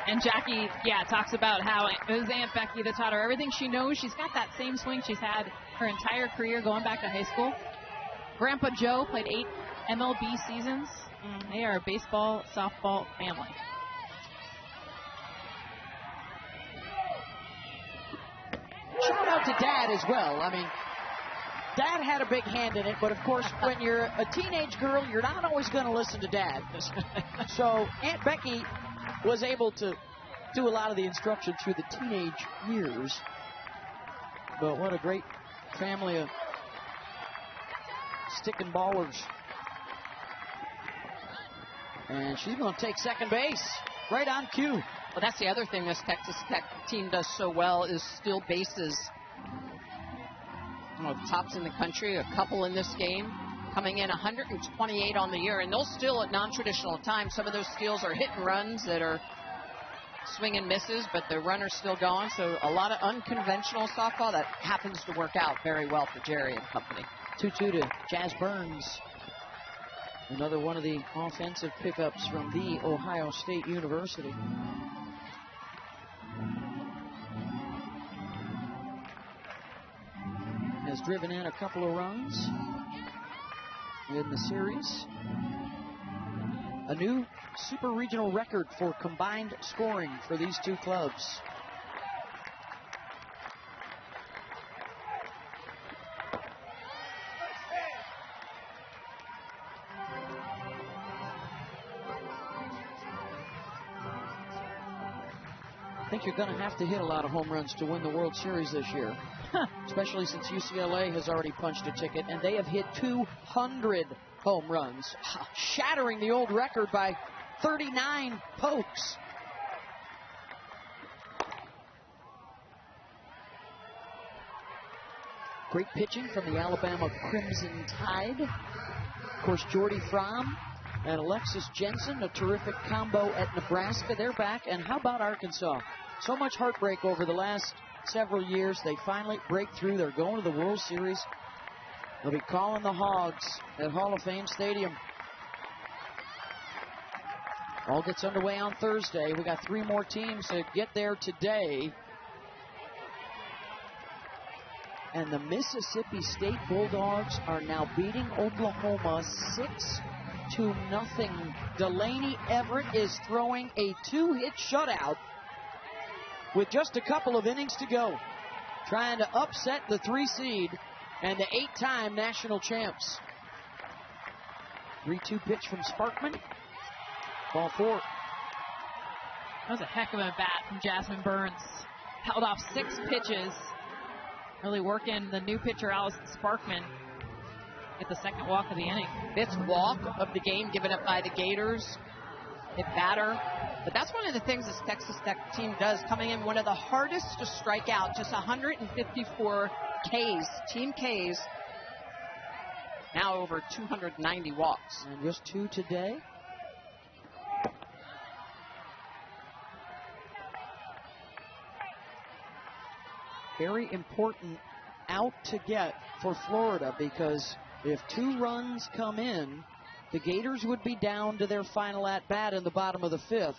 And Jackie, talks about how it was Aunt Becky that taught her everything she knows. She's got that same swing she's had her entire career going back to high school. Grandpa Joe played 8 MLB seasons. They are a baseball, softball family. Shout out to Dad as well. I mean, Dad had a big hand in it, but of course, when you're a teenage girl, you're not always going to listen to Dad. So Aunt Becky was able to do a lot of the instruction through the teenage years. But what a great family of sticking ballers. And she's going to take second base right on cue. Well, that's the other thing this Texas Tech team does so well is steal bases. Tops in the country, a couple in this game, coming in 128 on the year, and they'll steal at non-traditional times. Some of those steals are hit and runs that are swing and misses, but the runner's still going. So a lot of unconventional softball that happens to work out very well for Jerry and company. 2-2 to Jazz Burns. Another one of the offensive pickups from the Ohio State University. Has driven in a couple of runs in the series. A new Super Regional record for combined scoring for these two clubs. think you're going to have to hit a lot of home runs to win the World Series this year, especially since UCLA has already punched a ticket, and they have hit 200 home runs, shattering the old record by 39 pokes. Great pitching from the Alabama Crimson Tide. Of course, Jordy Fromm and Alexis Jensen, a terrific combo at Nebraska. They're back. And how about Arkansas? So much heartbreak over the last several years. They finally break through. They're going to the World Series. They'll be calling the Hogs at Hall of Fame Stadium. All gets underway on Thursday. We got 3 more teams to get there today. And the Mississippi State Bulldogs are now beating Oklahoma 6-0. Delaney Everett is throwing a 2-hit shutout with just a couple of innings to go, trying to upset the 3 seed and the 8-time national champs. 3-2 pitch from Sparkman. Ball 4. That was a heck of a bat from Jasmine Burns. Held off 6 pitches. Really working the new pitcher, Allison Sparkman. Get the second walk of the inning. 5th walk of the game given up by the Gators. Hit batter. But that's one of the things this Texas Tech team does, coming in one of the hardest to strike out. Just 154 Ks, team Ks. Now over 290 walks. And just 2 today. Very important out to get for Florida, because if 2 runs come in, the Gators would be down to their final at-bat in the bottom of the 5th.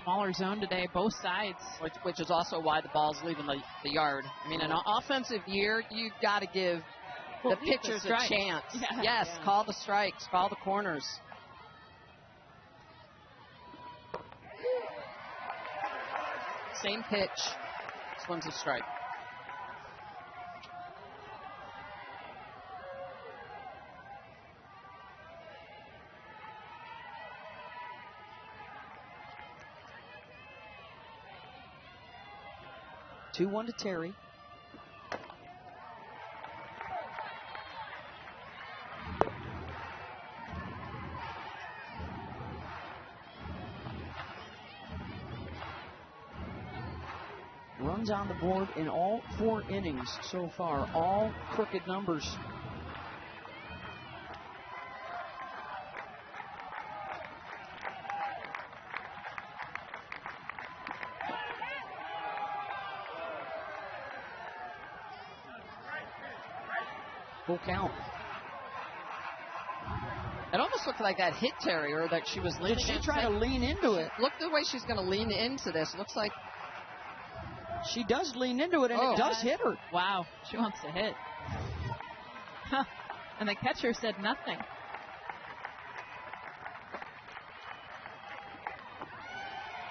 Smaller zone today, both sides. Which is also why the ball's leaving the yard. I mean, in an offensive year, you've got to give the pitchers a chance. Yeah. Yes, Yeah. Call the strikes, call the corners. Same pitch. This one's a strike. Two 1 to Terry. Runs on the board in all 4 innings so far, all crooked numbers. Full count. It almost looked like that hit Terry, or that she was leaning. Did she try to lean into it? Look the way she's going to lean into this. Looks like she does lean into it, and it does hit her. Wow, she wants to hit. Huh. And the catcher said nothing.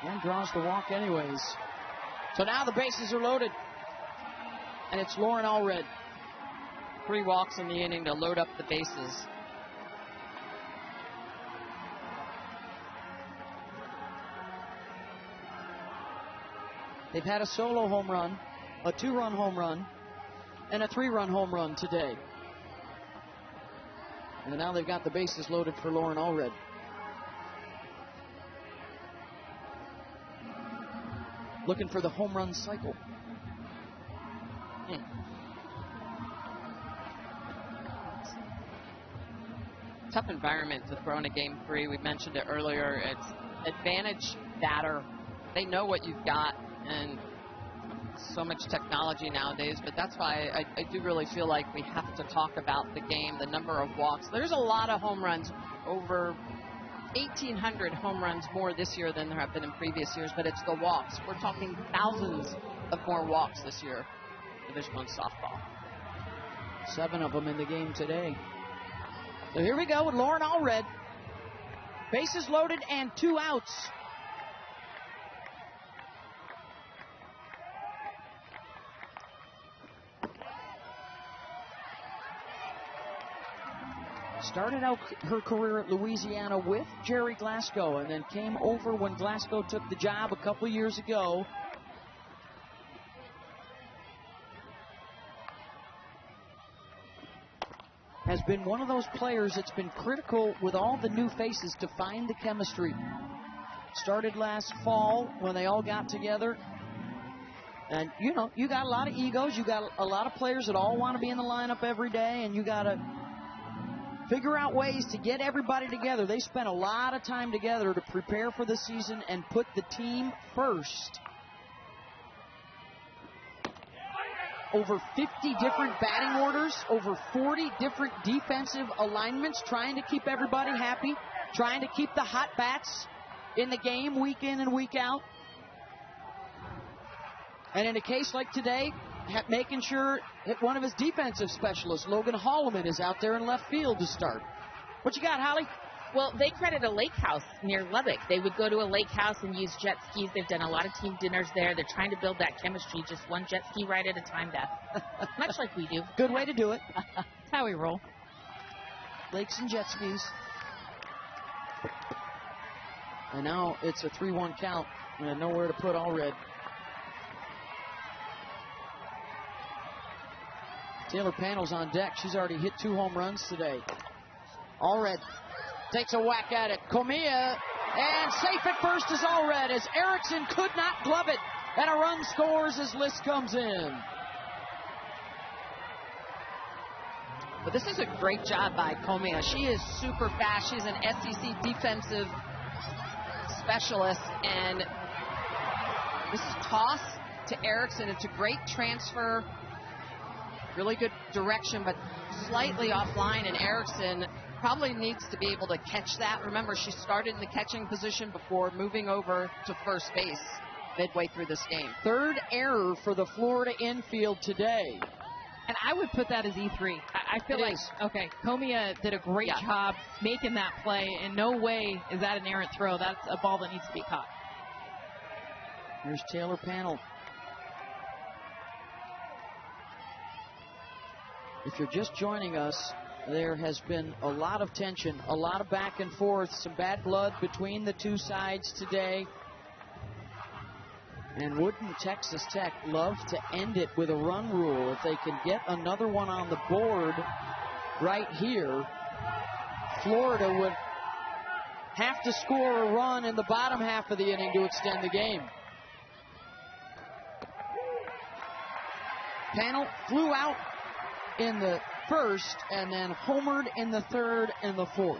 And draws the walk anyways. So now the bases are loaded. And it's Lauren Allred. 3 walks in the inning to load up the bases. They've had a solo home run, a 2-run home run, and a 3-run home run today. And now they've got the bases loaded for Lauren Allred. Looking for the home run cycle. Tough environment to throw in a game 3. We mentioned it earlier. It's advantage batter. They know what you've got, and so much technology nowadays, but that's why I do really feel like we have to talk about the game, the number of walks. There's a lot of home runs, over 1,800 home runs more this year than there have been in previous years, but it's the walks. We're talking thousands of more walks this year in Division I softball. 7 of them in the game today. So here we go with Lauren Allred. Bases loaded and 2 outs. started out her career at Louisiana with Jerry Glasgow and then came over when Glasgow took the job a couple years ago. Has been one of those players that's been critical with all the new faces to find the chemistry. Started last fall when they all got together. And, you know, you got a lot of egos. You got a lot of players that all want to be in the lineup every day, and you got to figure out ways to get everybody together. They spent a lot of time together to prepare for the season and put the team first. Over 50 different batting orders, over 40 different defensive alignments, trying to keep everybody happy, trying to keep the hot bats in the game week in and week out. And in a case like today, making sure that one of his defensive specialists, Logan Holloman, is out there in left field to start. What you got, Holly? Well, they credit a lake house near Lubbock. They would go to a lake house and use jet skis. They've done a lot of team dinners there. They're trying to build that chemistry, just one jet ski ride at a time, Beth. Much like we do. Good way to do it. That's how we roll. Lakes and jet skis. And now it's a 3-1 count. And nowhere to put Allred. Taylor Panels on deck. She's already hit 2 home runs today. Allred takes a whack at it. Comia, and safe at first is Allred as Erickson could not glove it. And a run scores as List comes in. But this is a great job by Comia. She is super fast. She's an SEC defensive specialist. And this is toss to Erickson. It's a great transfer. Really good direction, but slightly offline, and Erickson probably needs to be able to catch that. Remember, she started in the catching position before moving over to first base midway through this game. Third error for the Florida infield today. And I would put that as E3. I feel like, okay, Comia did a great job making that play. In no way is that an errant throw. That's a ball that needs to be caught. Here's Taylor Panel. If you're just joining us, there has been a lot of tension, a lot of back and forth, some bad blood between the two sides today. And wouldn't Texas Tech love to end it with a run rule? If they can get another one on the board right here, Florida would have to score a run in the bottom half of the inning to extend the game. Panel flew out in the first and then homered in the third and the fourth.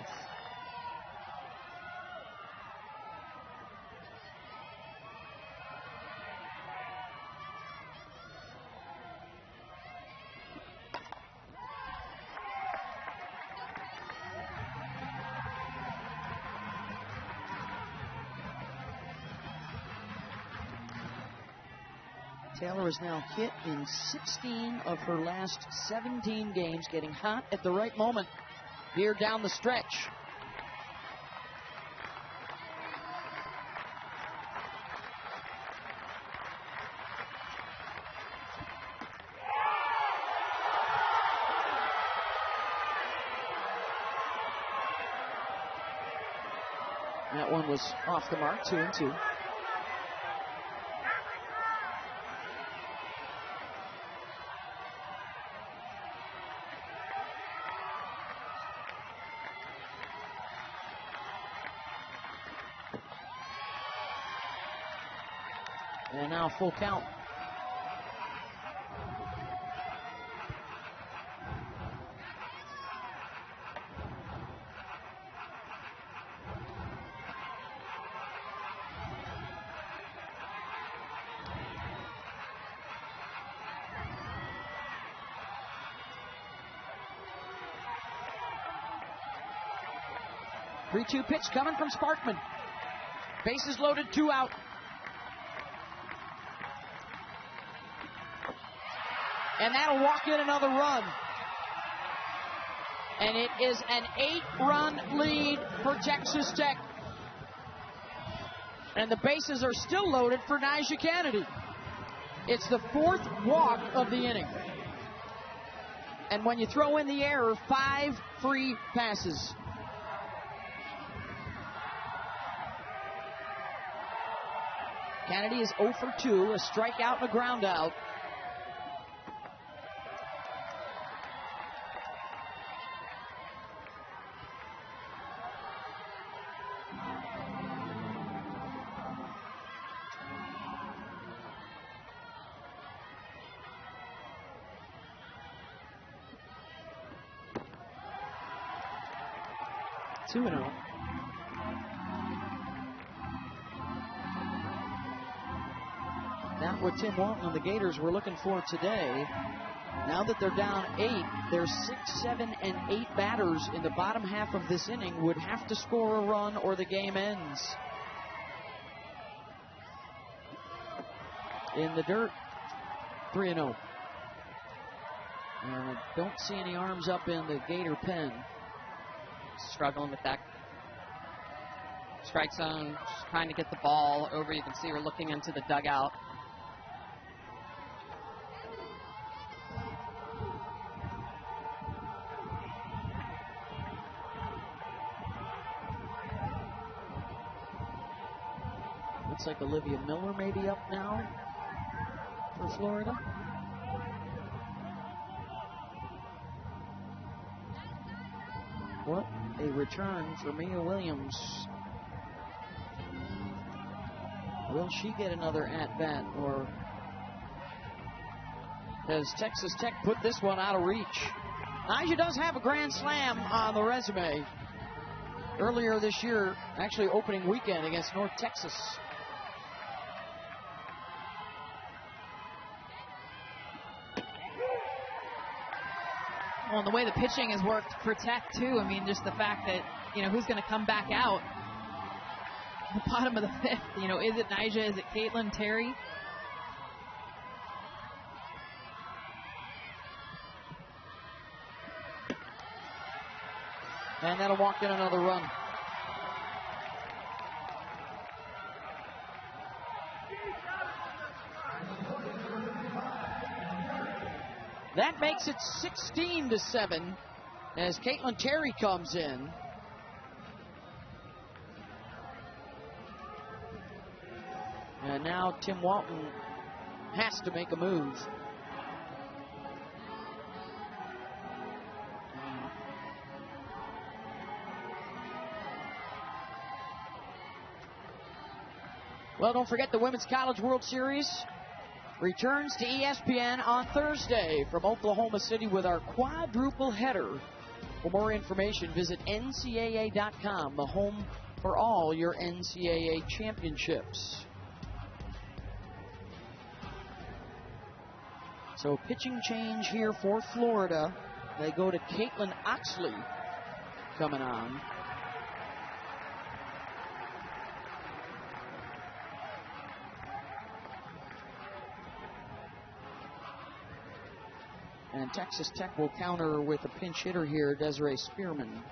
Taylor has now hit in 16 of her last 17 games, getting hot at the right moment here down the stretch. That one was off the mark, 2-2. And now full count. Three-two pitch coming from Sparkman. Bases loaded, 2 out. And that'll walk in another run. And it is an 8-run lead for Texas Tech. And the bases are still loaded for Nyjah Kennedy. It's the 4th walk of the inning. And when you throw in the error, 5 free passes. Kennedy is 0 for 2, a strikeout and a ground out. Not what Tim Walton and the Gators were looking for today. Now that they're down 8, their 6, 7, and 8 batters in the bottom half of this inning would have to score a run or the game ends. In the dirt, 3-0. And I don't see any arms up in the Gator pen. Struggling with that strike zone, just trying to get the ball over. You can see her looking into the dugout. Looks like Olivia Miller may be up now for Florida. What a return for Mia Williams. Will she get another at-bat, or has Texas Tech put this one out of reach? Nyjah does have a grand slam on the resume. Earlier this year, actually opening weekend against North Texas. Well, and the way the pitching has worked for Tech, too. I mean, just the fact that, who's going to come back out at the bottom of the 5th. Is it Nyjah? Is it Caitlin Terry? And that'll walk in another run. That makes it 16-7 as Caitlin Terry comes in. And now Tim Walton has to make a move. Well, don't forget the Women's College World Series returns to ESPN on Thursday from Oklahoma City with our quadruple header. For more information, visit NCAA.com, the home for all your NCAA championships. So pitching change here for Florida. They go to Caitlin Oxley coming on. And Texas Tech will counter with a pinch hitter here, Desiree Spearman.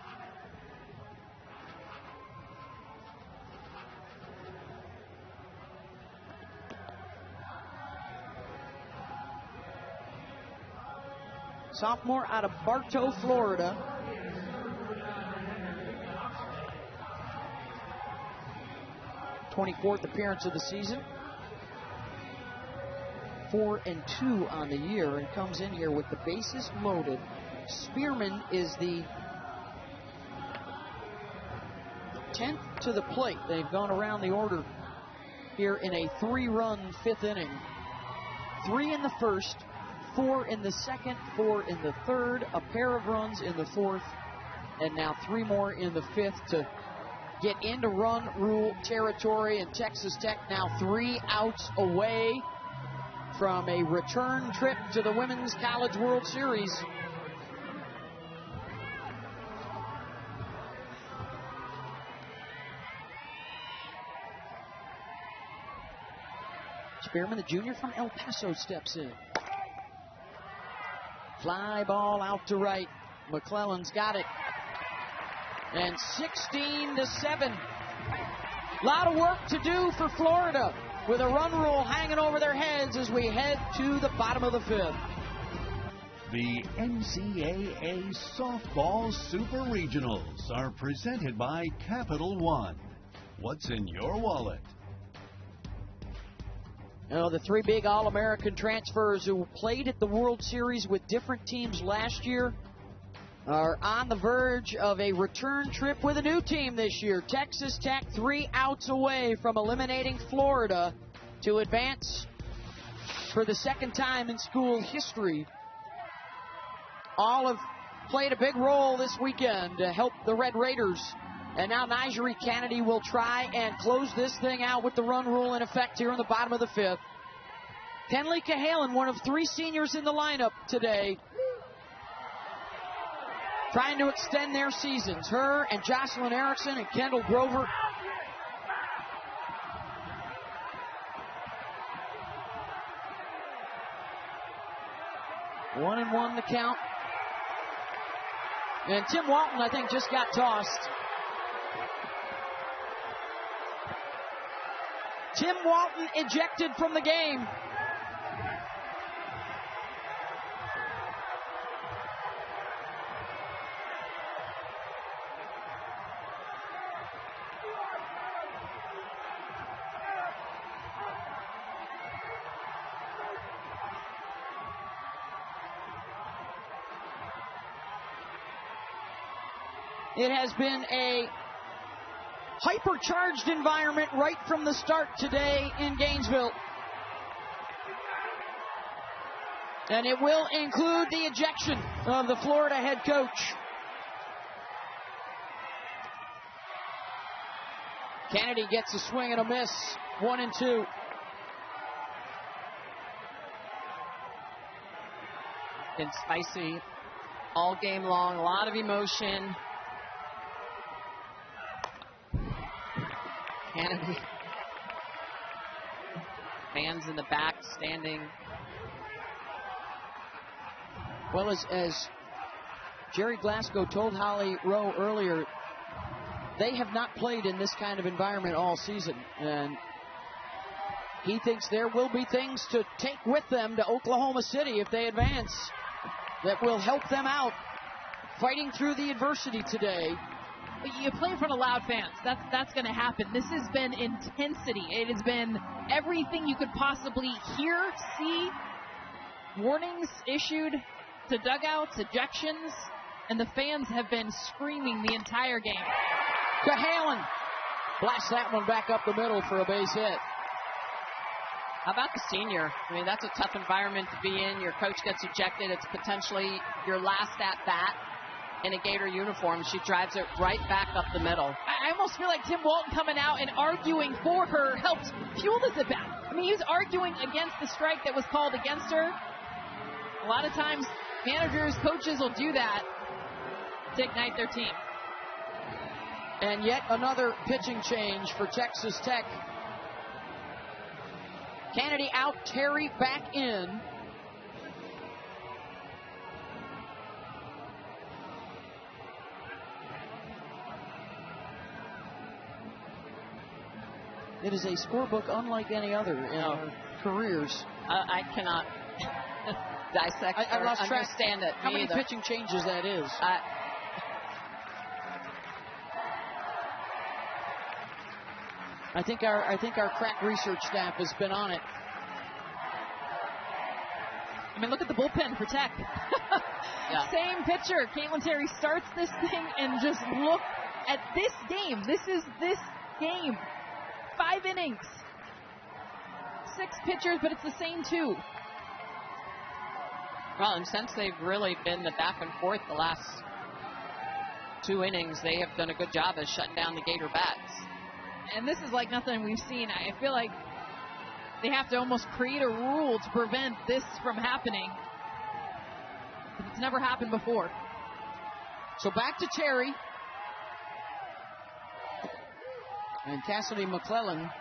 Sophomore out of Bartow, Florida. '24th appearance of the season. 4-2 on the year, and comes in here with the bases loaded. Spearman is the 10th to the plate. They've gone around the order here in a 3-run 5th inning. 3 in the first, 4 in the second, 4 in the third, a pair of runs in the 4th, and now 3 more in the 5th to get into run rule territory. And Texas Tech now 3 outs away from a return trip to the Women's College World Series. Spearman, the junior from El Paso, steps in. Fly ball out to right. McClellan's got it. And 16-7. A lot of work to do for Florida, with a run rule hanging over their heads as we head to the bottom of the 5th. The NCAA Softball Super Regionals are presented by Capital One. What's in your wallet? You know, the three big All-American transfers who played at the World Series with different teams last year are on the verge of a return trip with a new team this year. Texas Tech 3 outs away from eliminating Florida to advance for the second time in school history. All have played a big role this weekend to help the Red Raiders. And now Nigeri Kennedy will try and close this thing out with the run rule in effect here in the bottom of the fifth. Kenley Cahalan, one of three seniors in the lineup today, trying to extend their seasons. Her and Jocelyn Erickson and Kendall Grover. One and one the count. And Tim Walton, I think, just got tossed. Tim Walton ejected from the game. It has been a hypercharged environment right from the start today in Gainesville. And it will include the ejection of the Florida head coach. Kennedy gets a swing and a miss. 1-2. Been spicy all game long. A lot of emotion. Kennedy. Fans in the back standing. Well, as Jerry Glasgow told Holly Rowe earlier, they have not played in this kind of environment all season. And he thinks there will be things to take with them to Oklahoma City if they advance that will help them out fighting through the adversity today. You play in front of loud fans. That's going to happen. This has been intensity. It has been everything you could possibly hear, see, warnings issued to dugouts, ejections, and the fans have been screaming the entire game. Cahalan blasts that one back up the middle for a base hit. How about the senior? I mean, that's a tough environment to be in. Your coach gets ejected. It's potentially your last at-bat in a Gator uniform. She drives it right back up the middle. I almost feel like Tim Walton coming out and arguing for her helped fuel this at bat. I mean, he was arguing against the strike that was called against her. A lot of times, managers, coaches will do that to ignite their team. And yet another pitching change for Texas Tech. Kennedy out, Terry back in. It is a scorebook unlike any other in our careers. I cannot dissect I or lost understand track it. how many either. pitching changes that is. I think our crack research staff has been on it. I mean, look at the bullpen for Tech. Yeah. Same pitcher. Caitlin Terry starts this thing and just look at this game. This is this game. 5 innings. 6 pitchers, but it's the same 2. Well, and since they've really been the back and forth the last 2 innings, they have done a good job of shutting down the Gator bats. And this is like nothing we've seen. I feel like they have to almost create a rule to prevent this from happening. It's never happened before. So back to Terry. And Cassidy McClellan.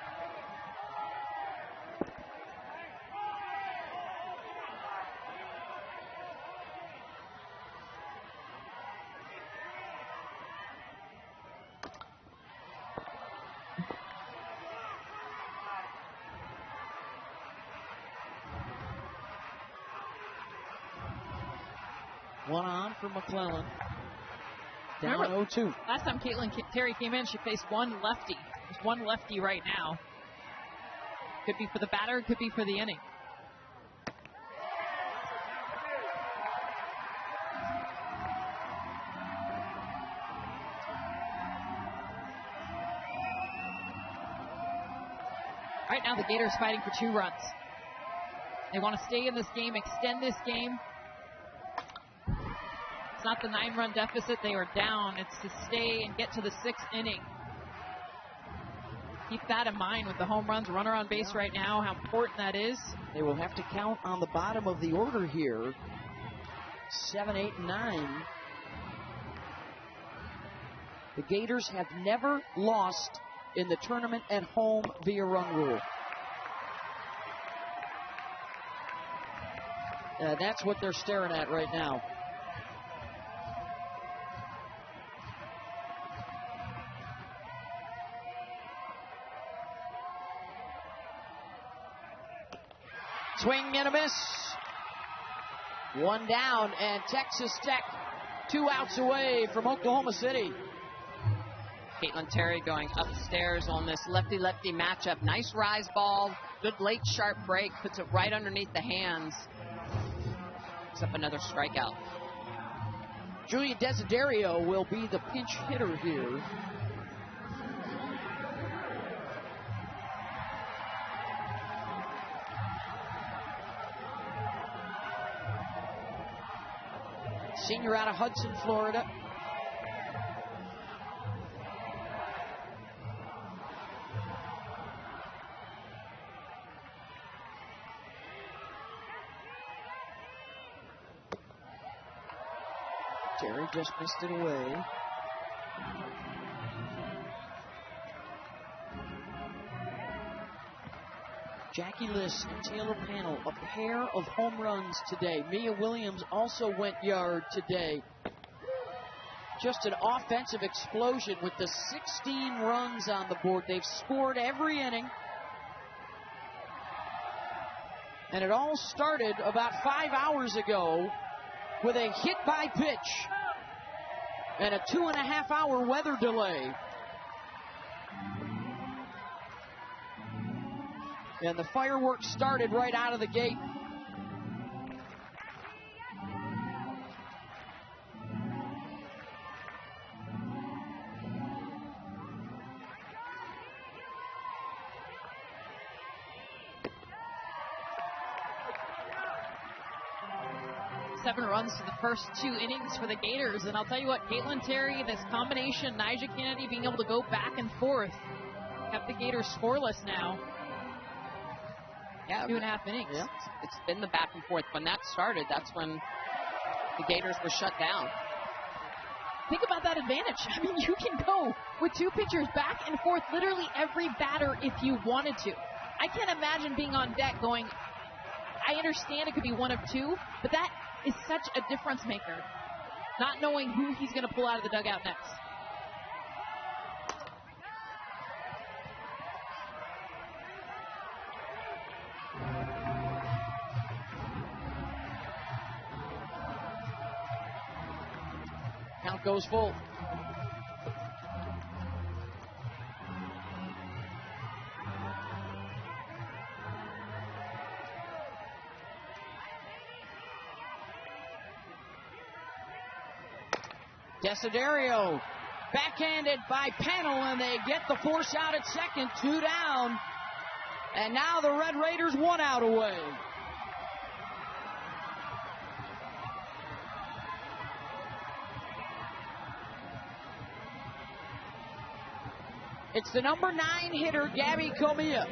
One on for McClellan. Down Remember, 0-2. Last time Caitlin Terry came in, she faced one lefty. There's one lefty right now. Could be for the batter, could be for the inning. Right now, the Gators fighting for 2 runs. They want to stay in this game, extend this game. It's not the 9-run deficit they are down. It's to stay and get to the 6th inning. Keep that in mind with the home runs, runner on base right now, how important that is. They will have to count on the bottom of the order here. 7, 8, and 9. The Gators have never lost in the tournament at home via run rule. That's what they're staring at right now. Swing and a miss. 1 down, and Texas Tech 2 outs away from Oklahoma City. Caitlin Terry going upstairs on this lefty-lefty matchup. Nice rise ball, good late sharp break, puts it right underneath the hands. Picks up another strikeout. Julia Desiderio will be the pinch hitter here. Senior out of Hudson, Florida. Terry just missed it away. Jackie Liss and Taylor Pannell, a pair of home runs today. Mia Williams also went yard today. Just an offensive explosion with the 16 runs on the board. They've scored every inning. And it all started about 5 hours ago with a hit by pitch and a 2.5-hour weather delay. And the fireworks started right out of the gate. Seven runs to the first 2 innings for the Gators. And I'll tell you what, Caitlin Terry, this combination, Nyjah Kennedy being able to go back and forth, kept the Gators scoreless now. Yeah, 2.5 innings. Yeah. It's been the back and forth. When that started, that's when the Gators were shut down. Think about that advantage. I mean, you can go with 2 pitchers back and forth, literally every batter if you wanted to. I can't imagine being on deck going, I understand it could be one of 2, but that is such a difference maker, not knowing who he's going to pull out of the dugout next. Count goes full. Desiderio backhanded by Pannell, and they get the force out at second. 2 down. And now the Red Raiders 1 out away. It's the number 9 hitter, Gabby Comia.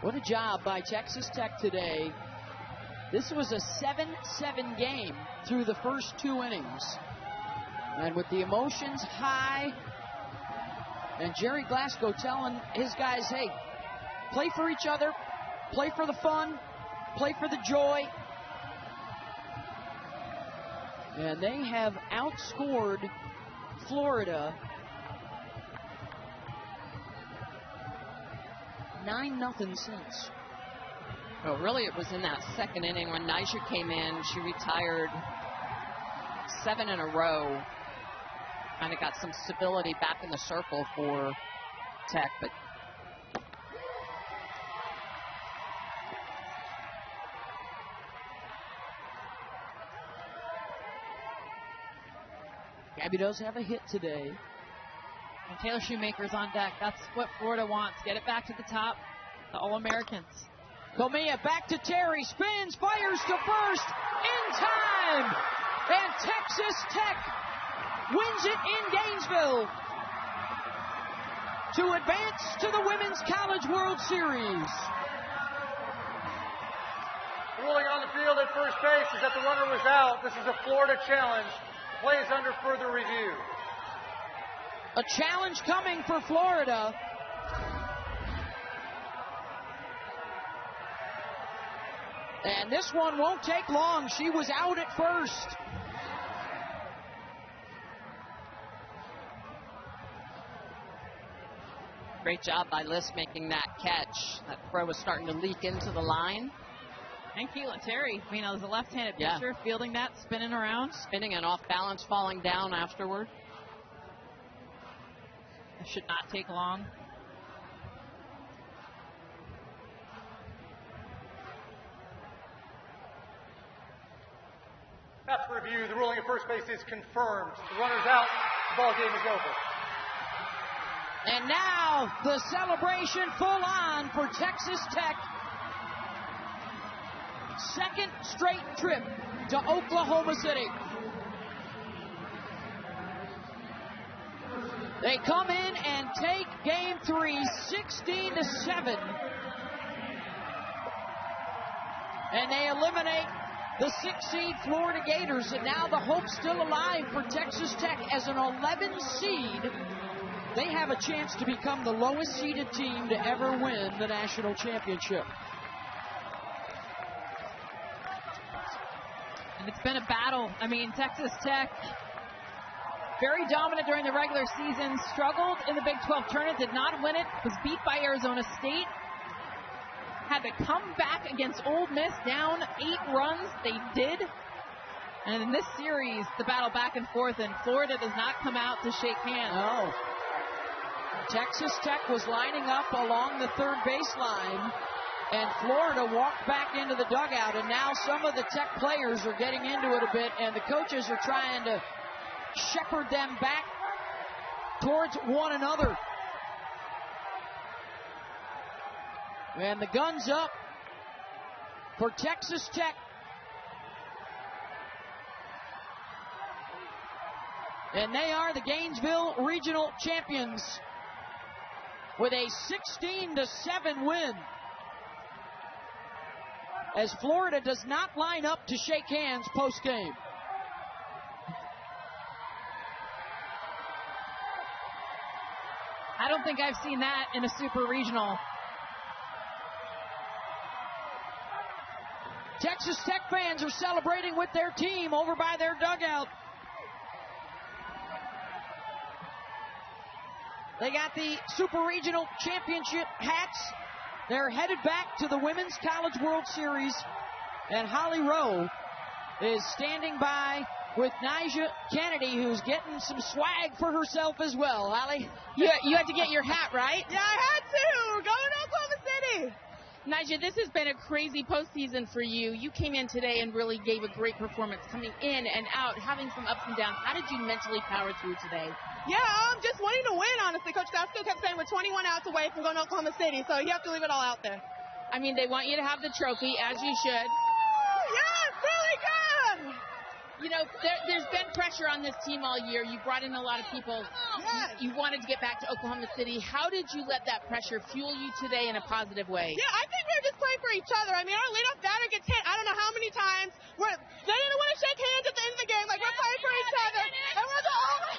What a job by Texas Tech today. This was a 7-7 game through the first 2 innings. And with the emotions high, and Jerry Glasgow telling his guys, hey, play for each other, play for the fun, play for the Joy. And they have outscored Florida 9-0 since. Oh, really, it was in that second inning when Nyjah came in. She retired 7 in a row. Kind of got some stability back in the circle for Tech, but Gabby does have a hit today. And Taylor Shoemaker's on deck. That's what Florida wants. Get it back to the top. The All-Americans. Comia back to Terry. Spins, fires to first. In time. And Texas Tech wins it in Gainesville to advance to the Women's College World Series. The ruling on the field at first base is that the runner was out. This is a Florida challenge. Play is under further review. A challenge coming for Florida. And this one won't take long. She was out at first. great job by Liss making that catch. That throw was starting to leak into the line. And Caitlin Terry, you know, as a left-handed pitcher, fielding that, spinning around. Spinning and off balance, falling down afterward. It should not take long. After review, the ruling at first base is confirmed. The runner's out. The ball game is over. And now the celebration full on for Texas Tech. Second straight trip to Oklahoma City. They come in and take game 3, 16-7. And they eliminate the 6th seed Florida Gators. And now the hope's still alive for Texas Tech as an 11 seed. They have a chance to become the lowest seeded team to ever win the national championship. And it's been a battle. I mean, Texas Tech, very dominant during the regular season, struggled in the Big 12 tournament, did not win it, was beat by Arizona State, had to come back against Ole Miss, down 8 runs. They did. And in this series, the battle back and forth, and Florida does not come out to shake hands. No. Texas Tech was lining up along the third baseline, and Florida walked back into the dugout, and now some of the Tech players are getting into it a bit, and the coaches are trying to shepherd them back towards one another. And the gun's up for Texas Tech. And they are the Gainesville Regional Champions with a 16-7 win. As Florida does not line up to shake hands post-game. I don't think I've seen that in a Super Regional. Texas Tech fans are celebrating with their team over by their dugout. They got the Super Regional Championship hats. They're headed back to the Women's College World Series. And Holly Rowe is standing by with Nyjah Kennedy, who's getting some swag for herself as well. Holly? You had to get your hat, right? Yeah, I had to. Going to Oklahoma City. Nyjah, this has been a crazy postseason for you. You came in today and really gave a great performance, coming in and out, having some ups and downs. How did you mentally power through today? Yeah, just wanting to win, honestly. Coach Gasco kept saying we're 21 outs away from going to Oklahoma City, so you have to leave it all out there. I mean, they want you to have the trophy, as you should. Yes, really good! You know, there's been pressure on this team all year. You brought in a lot of people. Yes. You wanted to get back to Oklahoma City. How did you let that pressure fuel you today in a positive way? Yeah, I think we're just playing for each other. I mean, our leadoff batter gets hit I don't know how many times. They didn't want to shake hands at the end of the game. Like, we're playing for each other. And we're the only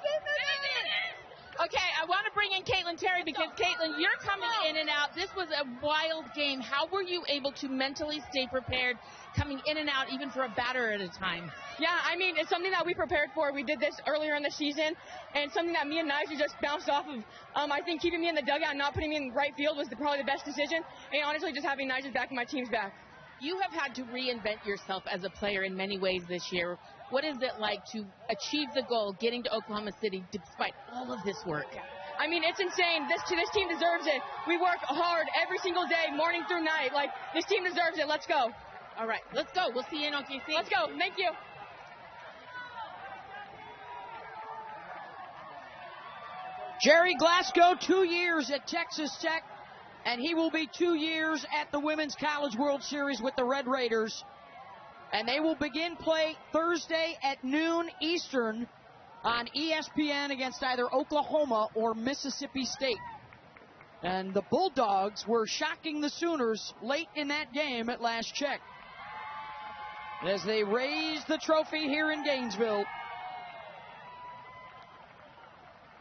team that did it. Okay, I want to bring in Caitlin Terry because, Caitlin, you're coming in and out. This was was a wild game. How were you able to mentally stay prepared, coming in and out, even for a batter at a time? Yeah, I mean, it's something that we prepared for. We did this earlier in the season, and something that me and Nigel just bounced off of. I think keeping me in the dugout and not putting me in right field was probably the best decision, and honestly, just having Nigel's back and my team's back. You have had to reinvent yourself as a player in many ways this year. What is it like to achieve the goal, getting to Oklahoma City, despite all of this work? I mean, it's insane. This team deserves it. We work hard every single day, morning through night. Like, this team deserves it. Let's go. All right, let's go. We'll see you in OKC. Let's go. Thank you. Jerry Glasgow, 2 years at Texas Tech, and he will be 2 years at the Women's College World Series with the Red Raiders. And they will begin play Thursday at noon Eastern on ESPN against either Oklahoma or Mississippi State. And the Bulldogs were shocking the Sooners late in that game at last check, as they raise the trophy here in Gainesville.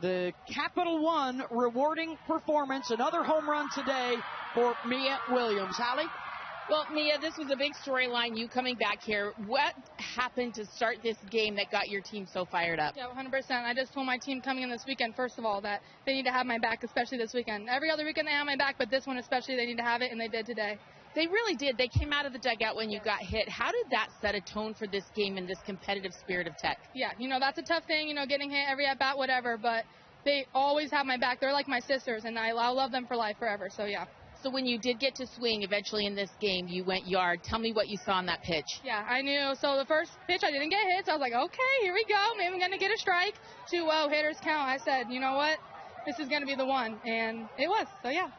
The Capital One rewarding performance, another home run today for Mia Williams. Holly? Well, Mia, this was a big storyline, you coming back here. What happened to start this game that got your team so fired up? Yeah, 100%. I just told my team coming in this weekend, first of all, that they need to have my back, especially this weekend. Every other weekend they have my back, but this one especially, they need to have it, and they did today. They really did. They came out of the dugout when you got hit. How did that set a tone for this game and this competitive spirit of Tech? Yeah, that's a tough thing, getting hit every at-bat, whatever, but they always have my back. They're like my sisters, and I'll love them for life forever, so yeah. So when you did get to swing eventually in this game, you went yard. Tell me what you saw on that pitch. Yeah, I knew. So the first pitch, I didn't get hit, so I was like, okay, here we go. Maybe I'm going to get a strike. 2-0, hitters count. I said, you know what? This is going to be the one, and it was, so yeah.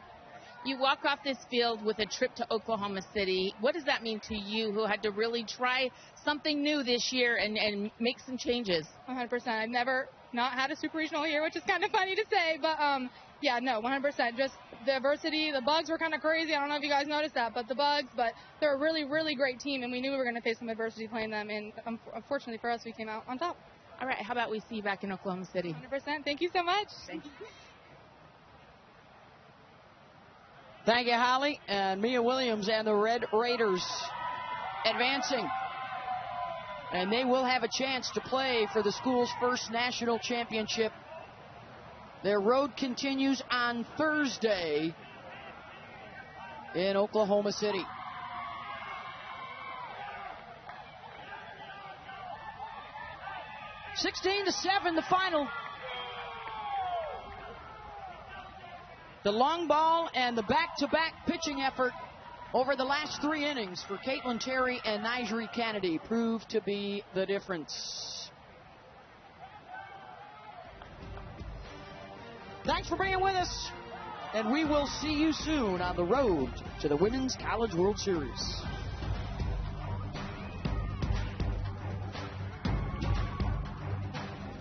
You walk off this field with a trip to Oklahoma City. What does that mean to you, who had to really try something new this year and make some changes? 100%. I've never not had a super regional here, which is kind of funny to say, but yeah, no, 100%. Just the adversity. The Bugs were kind of crazy. I don't know if you guys noticed that, but they're a really, really great team, and we knew we were going to face some adversity playing them, and unfortunately for us, we came out on top. All right, how about we see you back in Oklahoma City? 100%. Thank you so much. Thank you. Thank you, Holly. And Mia Williams and the Red Raiders advancing. And they will have a chance to play for the school's first national championship. Their road continues on Thursday in Oklahoma City. (16-7) the final. The long ball and the back-to-back pitching effort over the last 3 innings for Caitlin Terry and Nigel Kennedy proved to be the difference. Thanks for being with us, and we will see you soon on the road to the Women's College World Series.